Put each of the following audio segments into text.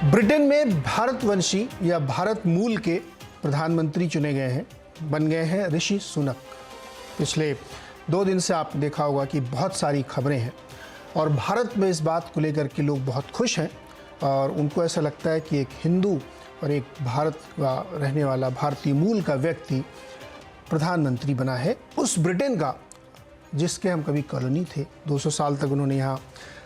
Britain में भारतवंशी या भारत मूल के प्रधानमंत्री चुने गए हैं, बन गए हैं ऋषि सुनक। पिछले 2 दिन से आप देखा होगा कि बहुत सारी खबरें हैं और भारत में इस बात को लेकर के लोग बहुत खुश हैं और उनको ऐसा लगता है कि एक हिंदू और एक भारत का रहने वाला भारतीय मूल का व्यक्ति प्रधानमंत्री बना है उस ब्रिटेन का जिसके हम कभी कॉलोनी थे। 200 साल तक उन्होंने यहाँ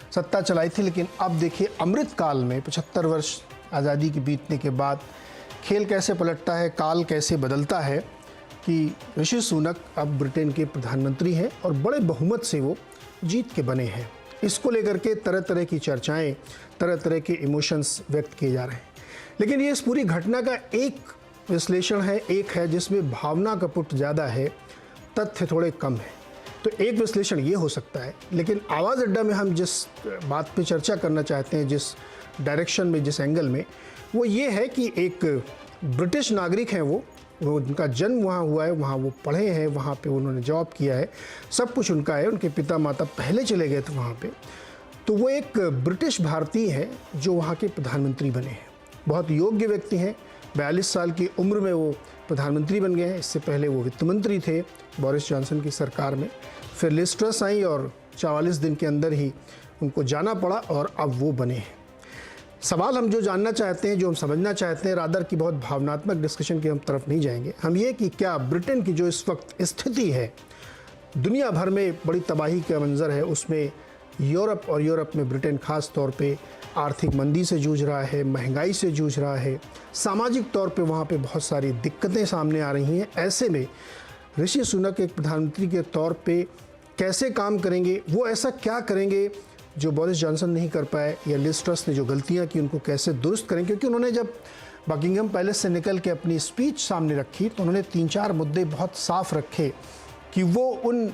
सत्ता चलाई थी, लेकिन अब देखिए अमृत काल में 75 वर्ष आज़ादी के बीतने के बाद खेल कैसे पलटता है, काल कैसे बदलता है कि ऋषि सुनक अब ब्रिटेन के प्रधानमंत्री हैं और बड़े बहुमत से वो जीत के बने हैं। इसको लेकर के तरह तरह की चर्चाएं, तरह तरह के इमोशंस व्यक्त किए जा रहे हैं, लेकिन ये इस पूरी घटना का एक विश्लेषण है, एक है जिसमें भावना का पुट ज़्यादा है, तथ्य थोड़े कम है। तो एक विश्लेषण ये हो सकता है, लेकिन आवाज़ अड्डा में हम जिस बात पे चर्चा करना चाहते हैं, जिस डायरेक्शन में, जिस एंगल में, वो ये है कि एक ब्रिटिश नागरिक हैं वो उनका जन्म वहाँ हुआ है, वहाँ वो पढ़े हैं, वहाँ पे उन्होंने जॉब किया है, सब कुछ उनका है, उनके पिता माता पहले चले गए थे वहाँ पे, तो वो एक ब्रिटिश भारतीय है जो वहाँ के प्रधानमंत्री बने हैं। बहुत योग्य व्यक्ति हैं, 42 साल की उम्र में वो प्रधानमंत्री बन गए हैं। इससे पहले वो वित्त मंत्री थे बोरिस जॉनसन की सरकार में, फिर लिज ट्रस आई और 44 दिन के अंदर ही उनको जाना पड़ा और अब वो बने हैं। सवाल हम जो जानना चाहते हैं, जो हम समझना चाहते हैं, रादर की बहुत भावनात्मक डिस्कशन की हम तरफ नहीं जाएंगे, हम ये कि क्या ब्रिटेन की जो इस वक्त स्थिति है, दुनिया भर में बड़ी तबाही का मंजर है, उसमें यूरोप में ब्रिटेन खास तौर पे आर्थिक मंदी से जूझ रहा है, महंगाई से जूझ रहा है, सामाजिक तौर पे वहाँ पे बहुत सारी दिक्कतें सामने आ रही हैं। ऐसे में ऋषि सुनक एक प्रधानमंत्री के तौर पे कैसे काम करेंगे, वो ऐसा क्या करेंगे जो बोरिस जॉनसन नहीं कर पाए या लिज ट्रस ने जो गलतियाँ की उनको कैसे दुरुस्त करेंगे, क्योंकि उन्होंने जब बकिंगम पैलेस से निकल के अपनी स्पीच सामने रखी तो उन्होंने 3-4 मुद्दे बहुत साफ रखे कि वो उन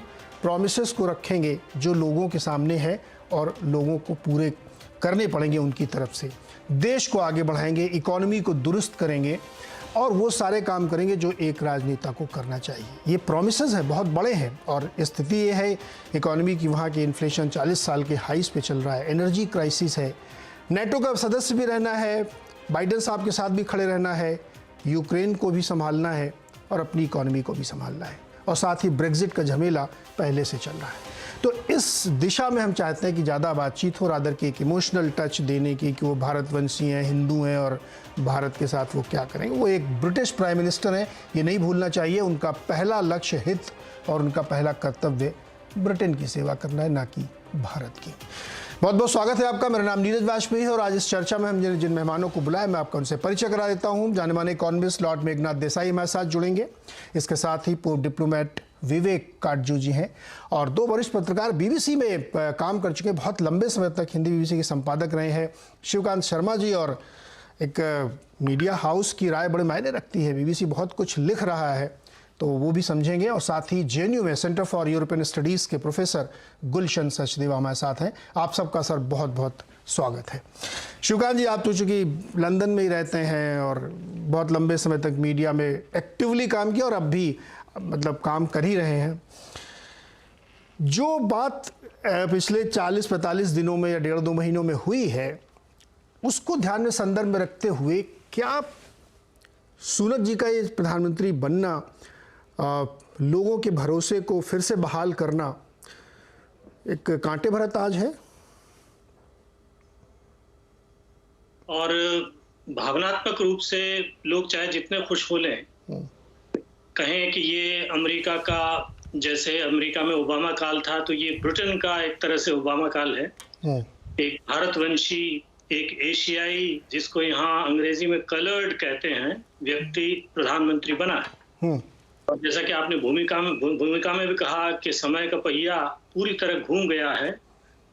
प्रॉमिसेस को रखेंगे जो लोगों के सामने है और लोगों को पूरे करने पड़ेंगे उनकी तरफ से, देश को आगे बढ़ाएंगे, इकोनॉमी को दुरुस्त करेंगे और वो सारे काम करेंगे जो एक राजनेता को करना चाहिए। ये प्रॉमिसेस हैं, बहुत बड़े हैं और स्थिति ये है इकोनॉमी की, वहाँ की इन्फ्लेशन 40 साल के हाईस पे चल रहा है, एनर्जी क्राइसिस है, नेटो का सदस्य भी रहना है, बाइडेन साहब के साथ भी खड़े रहना है, यूक्रेन को भी संभालना है और अपनी इकोनॉमी को भी संभालना है और साथ ही ब्रेग्जिट का झमेला पहले से चल रहा है। तो इस दिशा में हम चाहते हैं कि ज़्यादा बातचीत हो, रादर की एक इमोशनल टच देने की कि वो भारतवंशी हैं, हिंदू हैं और भारत के साथ वो क्या करेंगे। वो एक ब्रिटिश प्राइम मिनिस्टर हैं, ये नहीं भूलना चाहिए। उनका पहला लक्ष्य हित और उनका पहला कर्तव्य ब्रिटेन की सेवा करना है, ना कि भारत की। बहुत बहुत स्वागत है आपका। मेरा नाम नीरज वाजपेयी है और आज इस चर्चा में हम जिन मेहमानों को बुलाया मैं आपका उनसे परिचय करा देता हूं। जाने माने इकोनॉमिस्ट लॉर्ड मेघनाथ देसाई हमारे साथ जुड़ेंगे। इसके साथ ही पूर्व डिप्लोमेट विवेक काटजू जी हैं और 2 वरिष्ठ पत्रकार बीबीसी में काम कर चुके, बहुत लंबे समय तक हिंदी बीबीसी के संपादक रहे हैं, शिवकांत शर्मा जी। और एक मीडिया हाउस की राय बड़े मायने रखती है, बीबीसी बहुत कुछ लिख रहा है तो वो भी समझेंगे। और साथ ही जेएनयू में सेंटर फॉर यूरोपियन स्टडीज़ के प्रोफेसर गुलशन सचदेवा हमारे साथ हैं। आप सबका सर बहुत बहुत स्वागत है। शिवकांत जी, आप तो चूँकि लंदन में ही रहते हैं और बहुत लंबे समय तक मीडिया में एक्टिवली काम किया और अब भी मतलब काम कर ही रहे हैं, जो बात पिछले 40-45 दिनों में या 1.5-2 महीनों में हुई है उसको ध्यान में संदर्भ में रखते हुए क्या सुनक जी का ये प्रधानमंत्री बनना, लोगों के भरोसे को फिर से बहाल करना एक कांटे भरा ताज है? और भावनात्मक रूप से लोग चाहे जितने खुश हो लें, कहें कि ये अमेरिका का, जैसे अमेरिका में ओबामा काल था, तो ये ब्रिटेन का एक तरह से ओबामा काल है। एक भारतवंशी, एक एशियाई, जिसको यहाँ अंग्रेजी में कलर्ड कहते हैं, व्यक्ति प्रधानमंत्री बना है। और जैसा कि आपने भूमिका में भी कहा कि समय का पहिया पूरी तरह घूम गया है।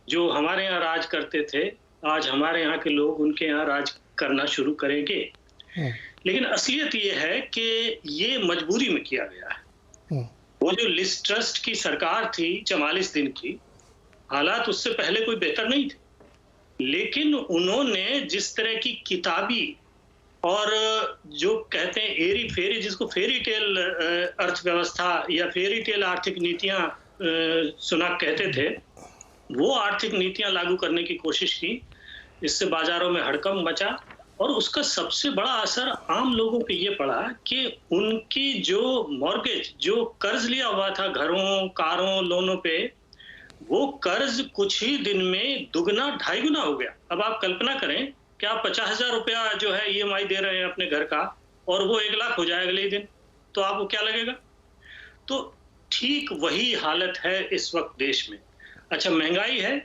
जो हमारे यहाँ राज करते थे, आज हमारे यहाँ के लोग उनके यहाँ राज करना शुरू करेंगे। लेकिन असलियत ये है कि ये मजबूरी में किया गया है। वो जो लिज ट्रस की सरकार थी 44 दिन की, हालात उससे पहले कोई बेहतर नहीं थे, लेकिन उन्होंने जिस तरह की किताबी और जो कहते हैं एरी फेरी, जिसको फेरी टेल अर्थव्यवस्था या फेरी टेल आर्थिक नीतियां सुनक कहते थे, वो आर्थिक नीतियां लागू करने की कोशिश की। इससे बाजारों में हड़कंप मचा और उसका सबसे बड़ा असर आम लोगों पे ये पड़ा कि उनकी जो मॉर्गेज, जो कर्ज लिया हुआ था घरों, कारों, लोनों पे, वो कर्ज कुछ ही दिन में दुगना ढाई गुना हो गया। अब आप कल्पना करें कि आप 50,000 रुपया जो है ईएमआई दे रहे हैं अपने घर का, और वो 1 लाख हो जाए अगले ही दिन, तो आपको क्या लगेगा? तो ठीक वही हालत है इस वक्त देश में। अच्छा, महंगाई है,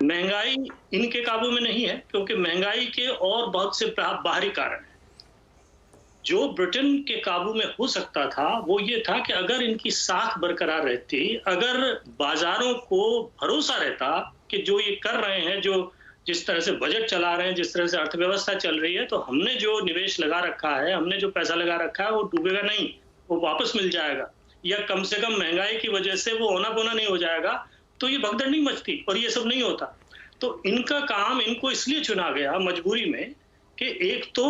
महंगाई इनके काबू में नहीं है, क्योंकि महंगाई के और बहुत से बाहरी कारण हैं। जो ब्रिटेन के काबू में हो सकता था वो ये था कि अगर इनकी साख बरकरार रहती, अगर बाजारों को भरोसा रहता कि जो ये कर रहे हैं, जो जिस तरह से बजट चला रहे हैं, जिस तरह से अर्थव्यवस्था चल रही है, तो हमने जो निवेश लगा रखा है, हमने जो पैसा लगा रखा है, वो डूबेगा नहीं, वो वापस मिल जाएगा, या कम से कम महंगाई की वजह से वो औना पौना नहीं हो जाएगा, तो ये भगदड़ नहीं मचती और ये सब नहीं होता। तो इनका काम, इनको इसलिए चुना गया मजबूरी में कि एक तो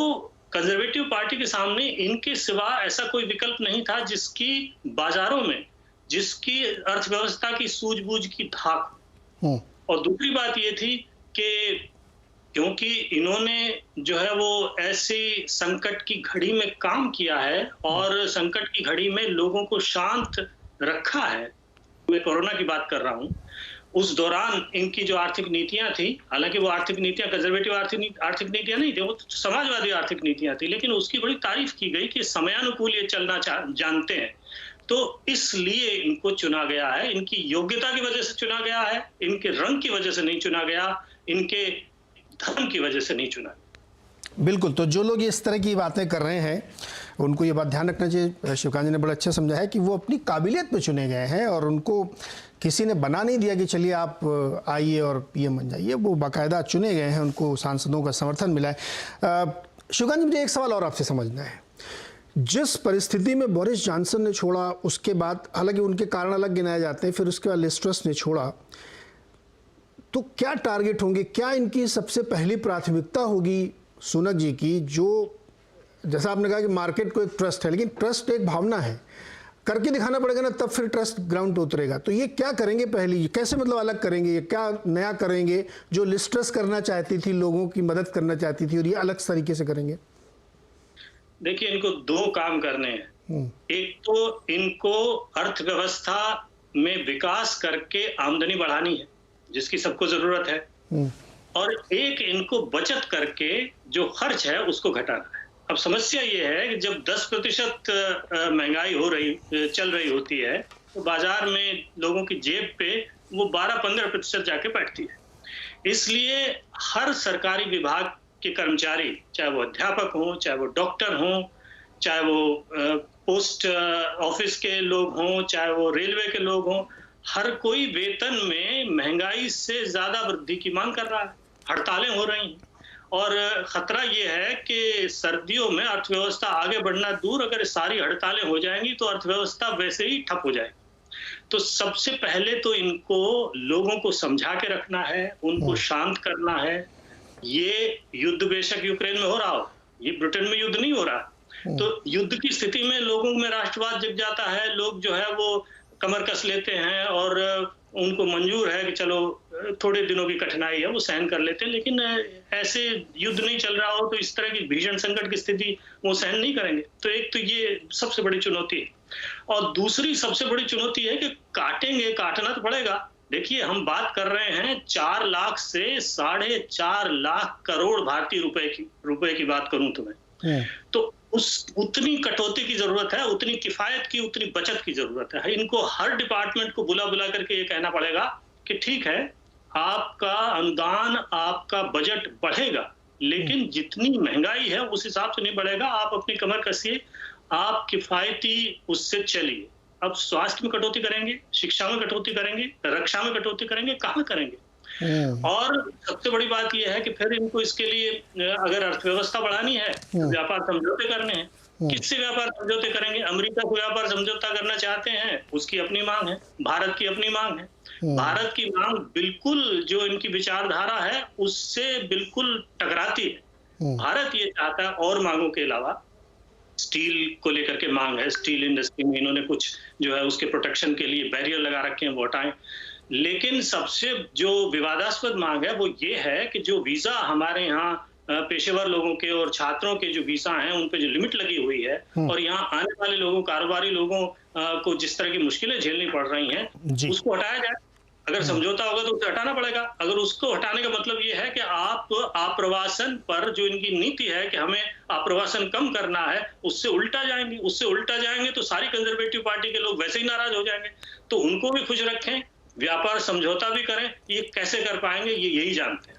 कंजर्वेटिव पार्टी के सामने इनके सिवा ऐसा कोई विकल्प नहीं था जिसकी बाजारों में, जिसकी अर्थव्यवस्था की सूझबूझ की धाक। और दूसरी बात ये थी कि क्योंकि इन्होंने जो है वो ऐसी संकट की घड़ी में काम किया है और संकट की घड़ी में लोगों को शांत रखा है, मैं कोरोना की बात कर रहा हूं, उस दौरान इनकी जो आर्थिक नीतियां थी, हालांकि वो आर्थिक नीतियां कंजर्वेटिव आर्थिक नीतियां नहीं थी, वो समाजवादी आर्थिक नीतियां थी, लेकिन उसकी बड़ी तारीफ की गई कि समयानुकूल ये चलना जानते हैं। तो इसलिए इनको चुना गया है, इनकी योग्यता की वजह से चुना गया है, इनके रंग की वजह से नहीं चुना गया, इनके धर्म की वजह से नहीं चुना। बिल्कुल, तो जो लोग इस तरह की बातें कर रहे हैं उनको ये बात ध्यान रखना चाहिए। शिवकांत जी ने बड़ा अच्छा समझा है कि वो अपनी काबिलियत पे चुने गए हैं और उनको किसी ने बना नहीं दिया कि चलिए आप आइए और पीएम बन जाइए, वो बाकायदा चुने गए हैं, उनको सांसदों का समर्थन मिला है। शिवकांत जी, मुझे एक सवाल और आपसे समझना है। जिस परिस्थिति में बोरिस जॉनसन ने छोड़ा, उसके बाद हालांकि उनके कारण अलग गिनाए जाते हैं, फिर उसके बाद लिज ट्रस ने छोड़ा, तो क्या टारगेट होंगे, क्या इनकी सबसे पहली प्राथमिकता होगी सुनक जी की? जो जैसा आपने कहा कि मार्केट को एक ट्रस्ट है, लेकिन ट्रस्ट एक भावना है, करके दिखाना पड़ेगा ना, तब फिर ट्रस्ट ग्राउंड पे उतरेगा। तो ये क्या करेंगे पहले, कैसे मतलब अलग करेंगे, ये क्या नया करेंगे जो लिज ट्रस करना चाहती थी, लोगों की मदद करना चाहती थी, और ये अलग तरीके से करेंगे? देखिए, इनको दो काम करने हैं। एक तो इनको अर्थव्यवस्था में विकास करके आमदनी बढ़ानी है, जिसकी सबको जरूरत है, और एक इनको बचत करके जो खर्च है उसको घटाना है। अब समस्या ये है कि जब 10% महंगाई चल रही होती है, तो बाजार में लोगों की जेब पे वो 12-15% जाके बैठती है। इसलिए हर सरकारी विभाग के कर्मचारी, चाहे वो अध्यापक हों, चाहे वो डॉक्टर हों, चाहे वो पोस्ट ऑफिस के लोग हों, चाहे वो रेलवे के लोग हों, हर कोई वेतन में महंगाई से ज्यादा वृद्धि की मांग कर रहा है। हड़तालें हो रही हैं और खतरा ये है कि सर्दियों में अर्थव्यवस्था आगे बढ़ना दूर, अगर सारी हड़तालें हो जाएंगी तो अर्थव्यवस्था वैसे ही ठप हो जाएगी। तो सबसे पहले तो इनको लोगों को समझा के रखना है, उनको शांत करना है। ये युद्ध बेशक यूक्रेन में हो रहा हो, ये ब्रिटेन में युद्ध नहीं हो रहा, तो युद्ध की स्थिति में लोगों में राष्ट्रवाद जग जाता है, लोग जो है वो कमर कस लेते हैं और उनको मंजूर है कि चलो थोड़े दिनों की कठिनाई है वो सहन कर लेते हैं, लेकिन ऐसे युद्ध नहीं चल रहा हो तो इस तरह की भीषण संकट की स्थिति वो सहन नहीं करेंगे। तो एक तो ये सबसे बड़ी चुनौती है, और दूसरी सबसे बड़ी चुनौती है कि काटना तो पड़ेगा। देखिए, हम बात कर रहे हैं 4 लाख से 4.5 लाख करोड़ भारतीय रुपए की बात करूं तो मैं, तो उतनी कटौती की जरूरत है, उतनी किफायत की, उतनी बचत की जरूरत है। इनको हर डिपार्टमेंट को बुला करके ये कहना पड़ेगा कि ठीक है, आपका अनुदान, आपका बजट बढ़ेगा, लेकिन जितनी महंगाई है उस हिसाब से नहीं बढ़ेगा। आप अपनी कमर कसिए, आप किफायती उससे चलिए। अब स्वास्थ्य में कटौती करेंगे, शिक्षा में कटौती करेंगे, रक्षा में कटौती करेंगे, कहाँ करेंगे? और सबसे बड़ी बात यह है कि फिर इनको इसके लिए अगर अर्थव्यवस्था बढ़ानी है, व्यापार समझौते करने हैं। किससे व्यापार समझौते करेंगे? अमेरिका को व्यापार समझौता करना चाहते हैं, उसकी अपनी मांग है, भारत की अपनी मांग है। भारत की मांग बिल्कुल जो इनकी विचारधारा है उससे बिल्कुल टकराती है। भारत ये चाहता है और मांगों के अलावा, स्टील को लेकर के मांग है, स्टील इंडस्ट्री में इन्होंने कुछ जो है उसके प्रोटेक्शन के लिए बैरियर लगा रखे हैं, वो हटाएं। लेकिन सबसे जो विवादास्पद मांग है वो ये है कि जो वीजा हमारे यहाँ पेशेवर लोगों के और छात्रों के जो वीसा हैं उन पे जो लिमिट लगी हुई है और यहाँ आने वाले लोगों, कारोबारी लोगों को जिस तरह की मुश्किलें झेलनी पड़ रही हैं, उसको हटाया जाए। अगर समझौता होगा तो उसे हटाना पड़ेगा। अगर उसको हटाने का मतलब ये है कि आप आप्रवासन पर जो इनकी नीति है कि हमें आप्रवासन कम करना है, उससे उल्टा जाएंगे तो सारी कंजर्वेटिव पार्टी के लोग वैसे ही नाराज हो जाएंगे। तो उनको भी खुश रखें, व्यापार समझौता भी करें। ये कैसे कर पाएंगे ये यही जानते हैं।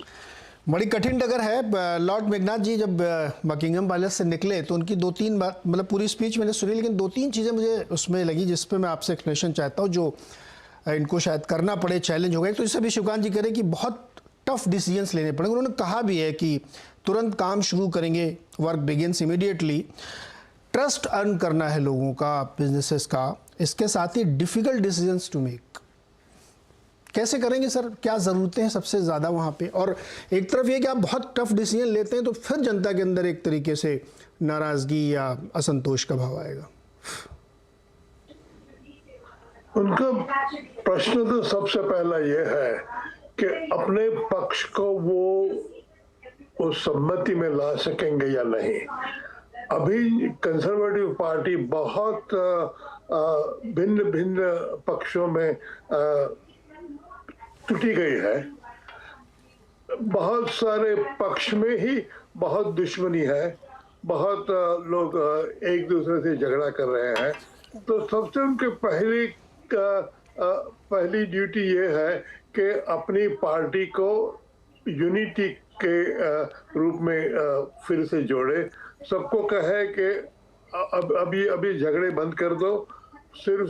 बड़ी कठिन डगर है। लॉर्ड मेघनाथ जी जब बकिंगम पैलेस से निकले तो उनकी 2-3 बात, मतलब पूरी स्पीच मैंने सुनी, लेकिन 2-3 चीज़ें मुझे उसमें लगी जिस पे मैं आपसे एक्सप्लेनेशन चाहता हूँ, जो इनको शायद करना पड़े, चैलेंज हो गए। तो इससे भी शिवकांत जी कह रहे हैं कि बहुत टफ डिसीजंस लेने पड़ेंगे। उन्होंने कहा भी है कि तुरंत काम शुरू करेंगे, work begins immediately, trust earn करना है लोगों का, बिजनेसेस का, इसके साथ ही डिफिकल्ट डिसीजंस टू मेक। कैसे करेंगे सर? क्या ज़रूरतें हैं सबसे ज़्यादा वहाँ पे? और एक तरफ ये कि आप बहुत टफ डिसीजन लेते हैं तो फिर जनता के अंदर एक तरीके से नाराज़गी या असंतोष का भाव आएगा। उनका प्रश्न तो सबसे पहला ये है कि अपने पक्ष को वो सम्मति में ला सकेंगे या नहीं। अभी कंजर्वेटिव पार्टी बहुत भिन्न भिन्न पक्षों में टूटी गई है। बहुत सारे पक्ष में ही बहुत दुश्मनी है, बहुत लोग एक दूसरे से झगड़ा कर रहे हैं। तो सबसे उनके पहली ड्यूटी ये है कि अपनी पार्टी को यूनिटी के रूप में फिर से जोड़े, सबको कहे कि अभी झगड़े बंद कर दो, सिर्फ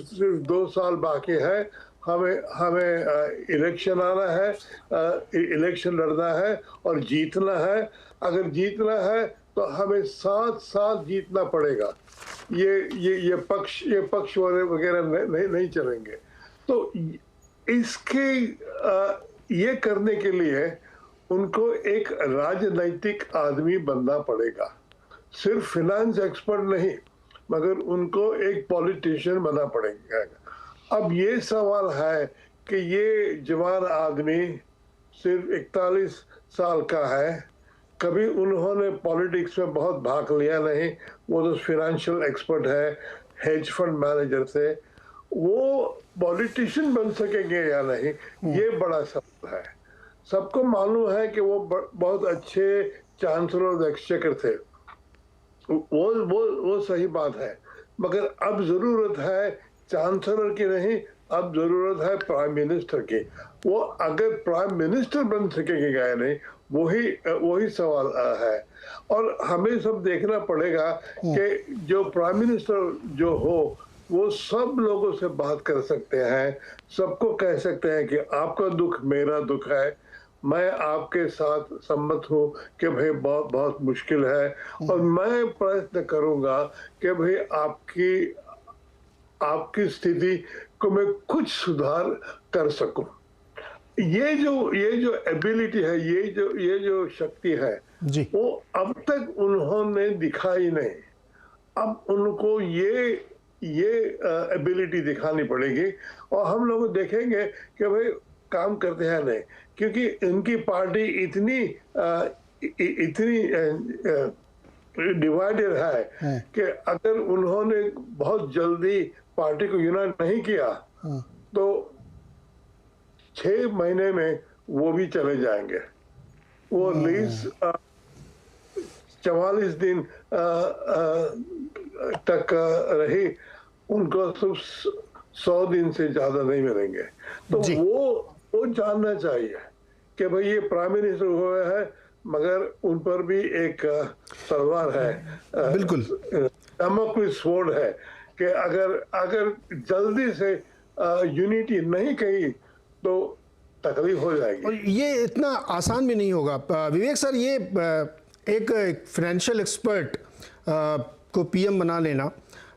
2 साल बाकी है, हमें इलेक्शन आना है, इलेक्शन लड़ना है और जीतना है। अगर जीतना है तो हमें 7 साल जीतना पड़ेगा। ये पक्ष वगैरह नहीं चलेंगे। तो इसके ये करने के लिए उनको एक राजनैतिक आदमी बनना पड़ेगा। सिर्फ फिनांस एक्सपर्ट नहीं, मगर उनको एक पॉलिटिशियन बनना पड़ेगा। अब ये सवाल है कि ये जवान आदमी सिर्फ 41 साल का है, कभी उन्होंने पॉलिटिक्स में बहुत भाग लिया नहीं। वो तो फाइनेंशियल एक्सपर्ट है, हेज फंड मैनेजर थे। वो पॉलिटिशियन बन सकेंगे या नहीं, ये बड़ा सवाल है। सबको मालूम है कि वो बहुत अच्छे चांसलर ऑफ एक्सचेकर थे, वो सही बात है। मगर अब जरूरत है चांसलर की नहीं, अब जरूरत है प्राइम मिनिस्टर की। वो अगर प्राइम मिनिस्टर बन सकेंगे या नहीं, वही सवाल है। और हमें सब देखना पड़ेगा कि जो प्राइम मिनिस्टर जो हो वो सब लोगों से बात कर सकते हैं, सबको कह सकते हैं कि आपका दुख मेरा दुख है, मैं आपके साथ सम्मत हूँ कि भाई बहुत मुश्किल है, और मैं प्रयत्न करूंगा कि भाई आपकी स्थिति को मैं कुछ सुधार कर सकूं। ये जो एबिलिटी है, ये जो शक्ति है जी, वो अब तक उन्होंने दिखाई नहीं। अब उनको ये एबिलिटी दिखानी पड़ेगी और हम लोग देखेंगे कि भाई काम करते हैं नहीं, क्योंकि इनकी पार्टी इतनी डिवाइडेड है कि अगर उन्होंने बहुत जल्दी पार्टी को यूनाइट नहीं किया तो 6 महीने में वो भी चले जाएंगे। वो लीज 44 दिन तक रही, उनको सिर्फ 100 दिन से ज्यादा नहीं मिलेंगे। तो वो जानना चाहिए कि भाई ये प्राइम मिनिस्टर हुए हैं, मगर उन पर भी एक तलवार है, बिल्कुल डैमोक्लिस स्वॉर्ड है कि अगर जल्दी से यूनिटी नहीं कही तो तकलीफ हो जाएगी। और ये इतना आसान भी नहीं होगा। विवेक सर, ये एक फाइनेंशियल एक्सपर्ट को पीएम बना लेना,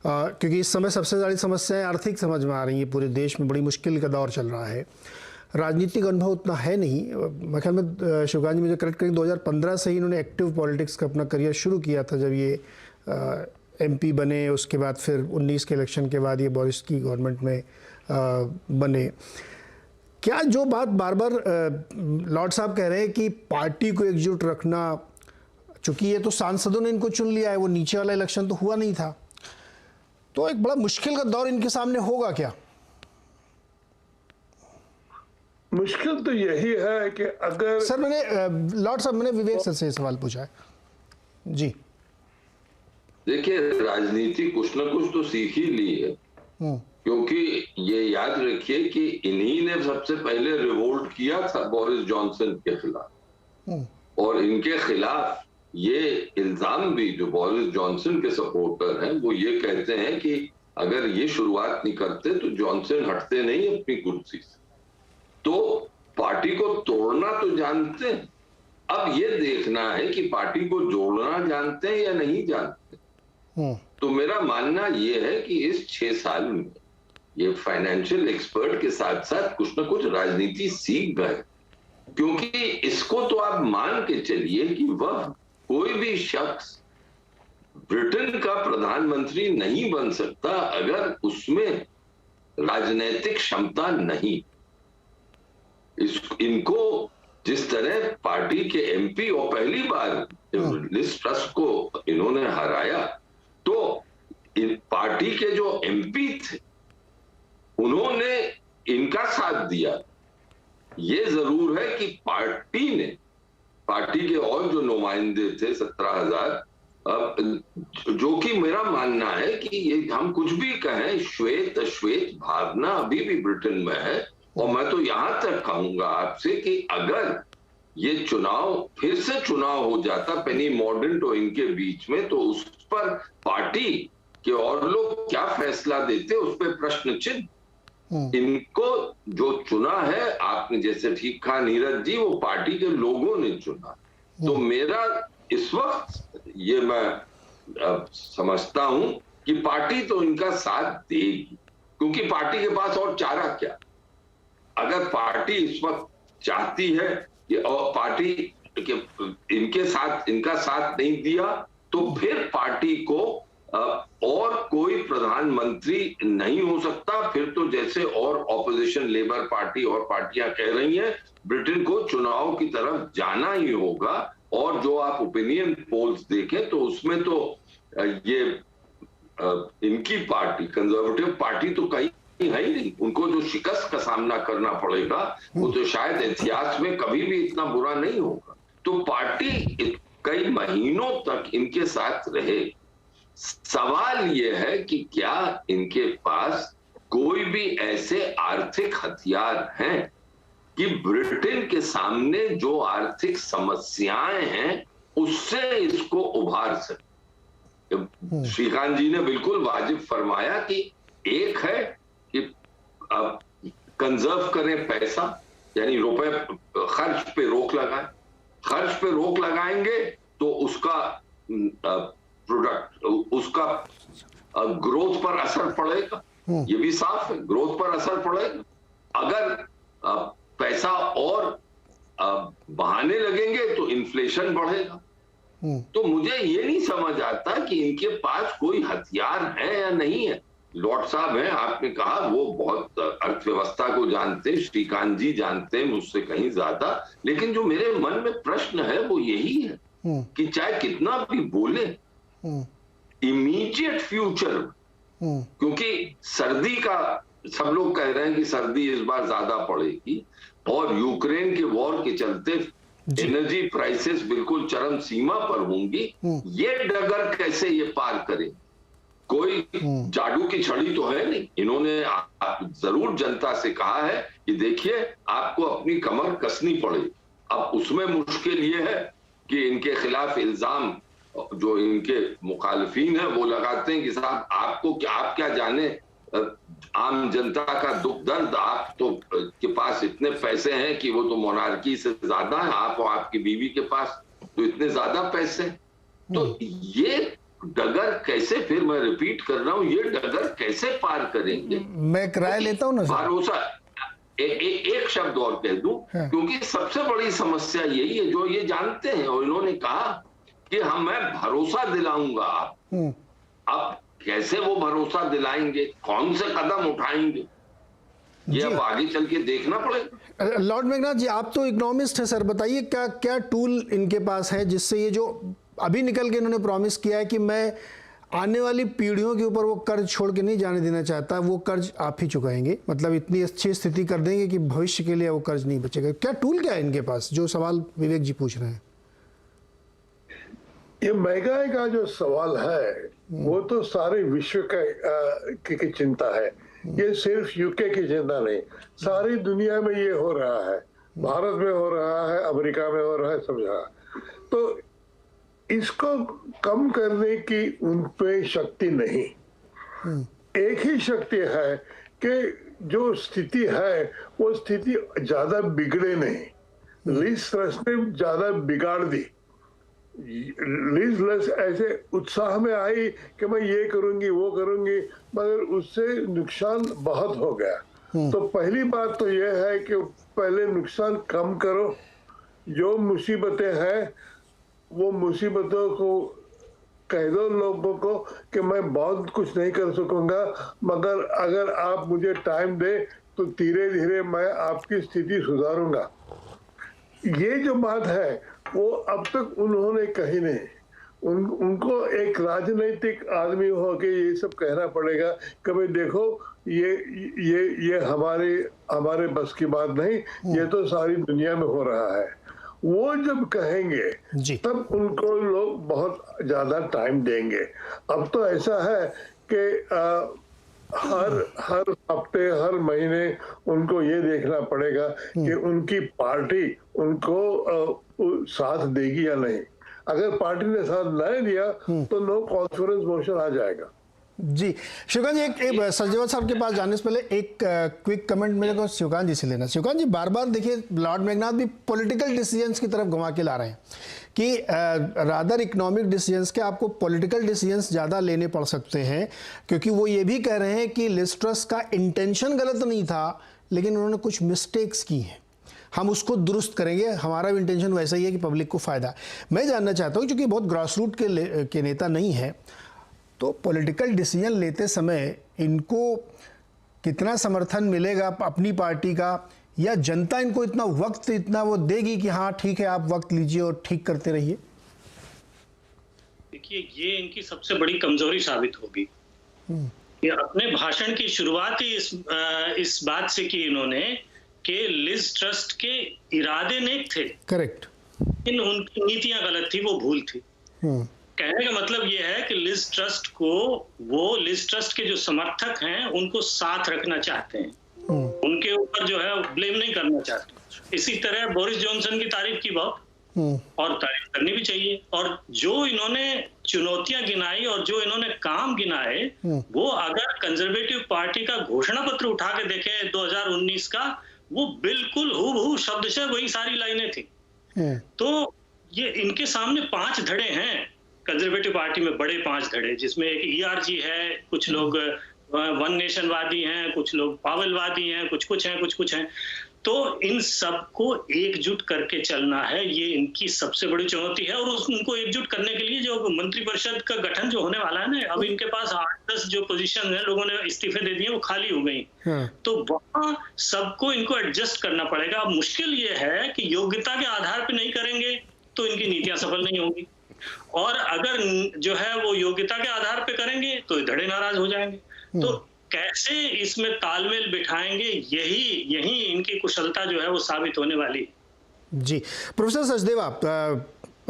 क्योंकि इस समय सबसे ज़्यादा समस्याएं आर्थिक समझ में आ रही हैं, पूरे देश में बड़ी मुश्किल का दौर चल रहा है, राजनीतिक अनुभव उतना है नहीं। मैं ख्याल में शिवकांत जी मुझे करेक्ट करें, 2015 से ही इन्होंने एक्टिव पॉलिटिक्स का अपना करियर शुरू किया था, जब ये एमपी बने। उसके बाद फिर 19 के इलेक्शन के बाद ये बोरिस की गवर्नमेंट में बने। क्या जो बात बार बार लॉर्ड साहब कह रहे हैं कि पार्टी को एकजुट रखना चूंकि ये तो सांसदों ने इनको चुन लिया है, वो नीचे वाला इलेक्शन तो हुआ नहीं था, तो एक बड़ा मुश्किल का दौर इनके सामने होगा क्या? मुश्किल तो यही है कि अगर सर लॉर्ड साहब मैंने विवेक सर से सवाल पूछा है जी। देखिए, राजनीति कुछ ना कुछ तो सीख ही ली है, क्योंकि ये याद रखिए कि इन्हीं ने सबसे पहले रिवोल्ट किया था बोरिस जॉनसन के खिलाफ, और इनके खिलाफ ये इल्जाम भी जो बोरिस जॉनसन के सपोर्टर हैं वो ये कहते हैं कि अगर ये शुरुआत नहीं करते तो जॉनसन हटते नहीं अपनी कुर्सी से। तो पार्टी को तोड़ना तो जानते हैं, अब ये देखना है कि पार्टी को जोड़ना जानते हैं या नहीं जानते। तो मेरा मानना ये है कि इस 6 साल में ये फाइनेंशियल एक्सपर्ट के साथ साथ कुछ ना कुछ राजनीति सीख गए, क्योंकि इसको तो आप मान के चलिए कि वह कोई भी शख्स ब्रिटेन का प्रधानमंत्री नहीं बन सकता अगर उसमें राजनीतिक क्षमता नहीं। इनको जिस तरह पार्टी के एमपी और पहली बार लिज ट्रस को इन्होंने हराया, तो इन पार्टी के जो एमपी थे उन्होंने इनका साथ दिया। ये जरूर है कि पार्टी के और जो नुमाइंदे थे 17,000, जो कि मेरा मानना है कि ये हम कुछ भी कहें, श्वेत अश्वेत भावना अभी भी ब्रिटेन में है। और मैं तो यहां तक कहूंगा आपसे कि अगर ये चुनाव फिर से चुनाव हो जाता पेनी मॉर्डेंट और इनके बीच में, तो उस पर पार्टी के और लोग क्या फैसला देते उस पर प्रश्न चिन्ह। इनको जो चुना है, आपने जैसे ठीक कहा नीरज जी, वो पार्टी के लोगों ने चुना। तो मेरा इस वक्त ये मैं समझता हूं कि पार्टी तो इनका साथ देगी, क्योंकि पार्टी के पास और चारा क्या। अगर पार्टी इस वक्त चाहती है कि और पार्टी के इनका साथ नहीं दिया, तो फिर पार्टी को और कोई प्रधानमंत्री नहीं हो सकता। फिर तो जैसे और ऑपोजिशन लेबर पार्टी और पार्टियां कह रही हैं, ब्रिटेन को चुनाव की तरफ जाना ही होगा। और जो आप ओपिनियन पोल्स देखें तो उसमें तो ये इनकी पार्टी, कंजर्वेटिव पार्टी तो कहीं है ही नहीं। उनको जो शिकस्त का सामना करना पड़ेगा वो तो शायद इतिहास में कभी भी इतना बुरा नहीं होगा। तो पार्टी कई महीनों तक इनके साथ रहे। सवाल यह है कि क्या इनके पास कोई भी ऐसे आर्थिक हथियार हैं कि ब्रिटेन के सामने जो आर्थिक समस्याएं हैं उससे इसको उभार सके। श्रीकांत जी ने बिल्कुल वाजिब फरमाया कि एक है कि कंजर्व करें पैसा, यानी रुपए खर्च पे रोक लगाएं। खर्च पे रोक लगाएंगे तो उसका प्रोडक्ट, उसका ग्रोथ पर असर पड़ेगा। ये भी साफ है, ग्रोथ पर असर पड़ेगा। अगर पैसा और बहाने लगेंगे तो इन्फ्लेशन बढ़ेगा। तो मुझे ये नहीं समझ आता कि इनके पास कोई हथियार है या नहीं है। लॉर्ड साहब हैं, आपने कहा वो बहुत अर्थव्यवस्था को जानते हैं, श्रीकांत जी जानते हैं मुझसे कहीं ज्यादा। लेकिन जो मेरे मन में प्रश्न है वो यही है कि चाहे कितना भी बोले, इमीडिएट फ्यूचर, क्योंकि सर्दी का सब लोग कह रहे हैं कि सर्दी इस बार ज्यादा पड़ेगी, और यूक्रेन के वॉर के चलते एनर्जी प्राइसेस बिल्कुल चरम सीमा पर होंगी। ये डगर कैसे ये पार करें? कोई जादू की छड़ी तो है नहीं। इन्होंने जरूर जनता से कहा है कि देखिए आपको अपनी कमर कसनी पड़ेगी। अब उसमें मुश्किल ये है कि इनके खिलाफ इल्जाम जो इनके मुखालिफिन है वो लगाते हैं कि साहब आपको आप क्या जाने आम जनता का दुख दर्द। आप तो के पास इतने पैसे हैं कि वो तो मोनार्की से ज्यादा है, आप और आपकी बीवी के पास तो इतने ज्यादा पैसे। तो ये डगर कैसे, फिर मैं रिपीट कर रहा हूं, ये डगर कैसे पार करेंगे? मैं किराया लेता हूं ना भरोसा एक शब्द और कह दूं, क्योंकि सबसे बड़ी समस्या यही है जो ये जानते हैं, और इन्होंने कहा कि मैं भरोसा दिलाऊंगा आप। अब कैसे वो भरोसा दिलाएंगे, कौन से कदम उठाएंगे, ये अब आगे चल के देखना पड़ेगा। लॉर्ड मेघनाथ जी, आप तो इकोनॉमिस्ट हैं सर, बताइए क्या क्या टूल इनके पास है जिससे ये जो अभी निकल के इन्होंने प्रॉमिस किया है कि मैं आने वाली पीढ़ियों के ऊपर वो कर्ज छोड़ के नहीं जाने देना चाहता, वो कर्ज आप ही चुकाएंगे, मतलब इतनी अच्छी स्थिति कर देंगे कि भविष्य के लिए वो कर्ज नहीं बचेगा। क्या टूल क्या है इनके पास, जो सवाल विवेक जी पूछ रहे हैं? ये महंगाई का जो सवाल है वो तो सारे विश्व की चिंता है। ये सिर्फ यूके की चिंता नहीं, सारी दुनिया में ये हो रहा है, भारत में हो रहा है, अमेरिका में हो रहा है, सब जगह। तो इसको कम करने की उन पे शक्ति नहीं, एक ही शक्ति है कि जो स्थिति है वो स्थिति ज्यादा बिगड़े नहीं। लिज ट्रस ने ज्यादा बिगाड़ दी। लिज ट्रस ऐसे उत्साह में आई कि मैं ये करूंगी वो करूंगी, मगर उससे नुकसान बहुत हो गया। तो पहली बात तो ये है कि पहले नुकसान कम करो, जो मुसीबतें हैं वो मुसीबतों को कह दो लोगों को कि मैं बहुत कुछ नहीं कर सकूंगा, मगर अगर आप मुझे टाइम दे तो धीरे धीरे मैं आपकी स्थिति सुधारूंगा। ये जो बात है वो अब तक उन्होंने कही नहीं। उनको एक राजनीतिक आदमी हो के ये सब कहना पड़ेगा कि भाई देखो ये हमारे बस की बात नहीं, ये तो सारी दुनिया में हो रहा है। वो जब कहेंगे तब उनको लोग बहुत ज्यादा टाइम देंगे। अब तो ऐसा है कि हर हफ्ते हर महीने उनको ये देखना पड़ेगा कि उनकी पार्टी उनको साथ देगी या नहीं। अगर पार्टी ने साथ नहीं दिया तो नो कॉन्फिडेंस मोशन आ जाएगा। जी शिवकांत जी, एक सरजेवाल साहब के पास जाने से पहले एक क्विक कमेंट मेरे को शिवकांत जी से लेना। शिवकांत जी, बार बार देखिए लॉर्ड मेघनाथ भी पॉलिटिकल डिसीजंस की तरफ घुमा के ला रहे हैं कि रादर इकोनॉमिक डिसीजंस के आपको पॉलिटिकल डिसीजंस ज़्यादा लेने पड़ सकते हैं, क्योंकि वो ये भी कह रहे हैं कि लिज ट्रस का इंटेंशन गलत नहीं था, लेकिन उन्होंने कुछ मिस्टेक्स की हैं, हम उसको दुरुस्त करेंगे, हमारा भी इंटेंशन वैसा ही है कि पब्लिक को फ़ायदा। मैं जानना चाहता हूँ, क्योंकि बहुत ग्रास रूट के नेता नहीं है, तो पॉलिटिकल डिसीजन लेते समय इनको कितना समर्थन मिलेगा अपनी पार्टी का, या जनता इनको इतना वक्त इतना वो देगी कि हाँ ठीक है आप वक्त लीजिए और ठीक करते रहिए? देखिए, ये इनकी सबसे बड़ी कमजोरी साबित होगी। ये अपने भाषण की शुरुआत ही इस बात से की इन्होंने कि लिज ट्रस्ट के इरादे नेक थे, करेक्ट, लेकिन उनकी नीतियां गलत थी, वो भूल थी। कहने का मतलब ये है कि लिज ट्रस्ट को, वो लिज ट्रस्ट के जो समर्थक हैं उनको साथ रखना चाहते हैं, उनके ऊपर जो है ब्लेम नहीं करना चाहते। इसी तरह बोरिस जॉनसन की तारीफ की बहुत, और तारीफ करनी भी चाहिए। और जो इन्होंने चुनौतियां गिनाई और जो इन्होंने काम गिनाए, वो अगर कंजर्वेटिव पार्टी का घोषणा पत्र उठा के देखें 2019 का, वो बिल्कुल हूबहू शब्द से वही सारी लाइनें थी। तो ये इनके सामने 5 धड़े हैं कंजर्वेटिव पार्टी में, बड़े 5 धड़े, जिसमें एक ERG है, कुछ लोग वन नेशनवादी हैं, कुछ लोग पावलवादी हैं, कुछ हैं। तो इन सबको एकजुट करके चलना है, ये इनकी सबसे बड़ी चुनौती है। और उनको एकजुट करने के लिए जो मंत्रिपरिषद का गठन जो होने वाला है ना, अब इनके पास 8-10 जो पोजीशन है, लोगों ने इस्तीफे दे दिए, वो खाली हो गई। तो वहां सबको इनको एडजस्ट करना पड़ेगा। अब मुश्किल ये है कि योग्यता के आधार पर नहीं करेंगे तो इनकी नीतियां सफल नहीं होंगी, और अगर जो है वो योग्यता के आधार पे करेंगे तो धड़े नाराज हो जाएंगे। तो कैसे इसमें तालमेल बिठाएंगे, यही इनकी कुशलता जो है वो साबित होने वाली है। जी प्रोफेसर सचदेव, आप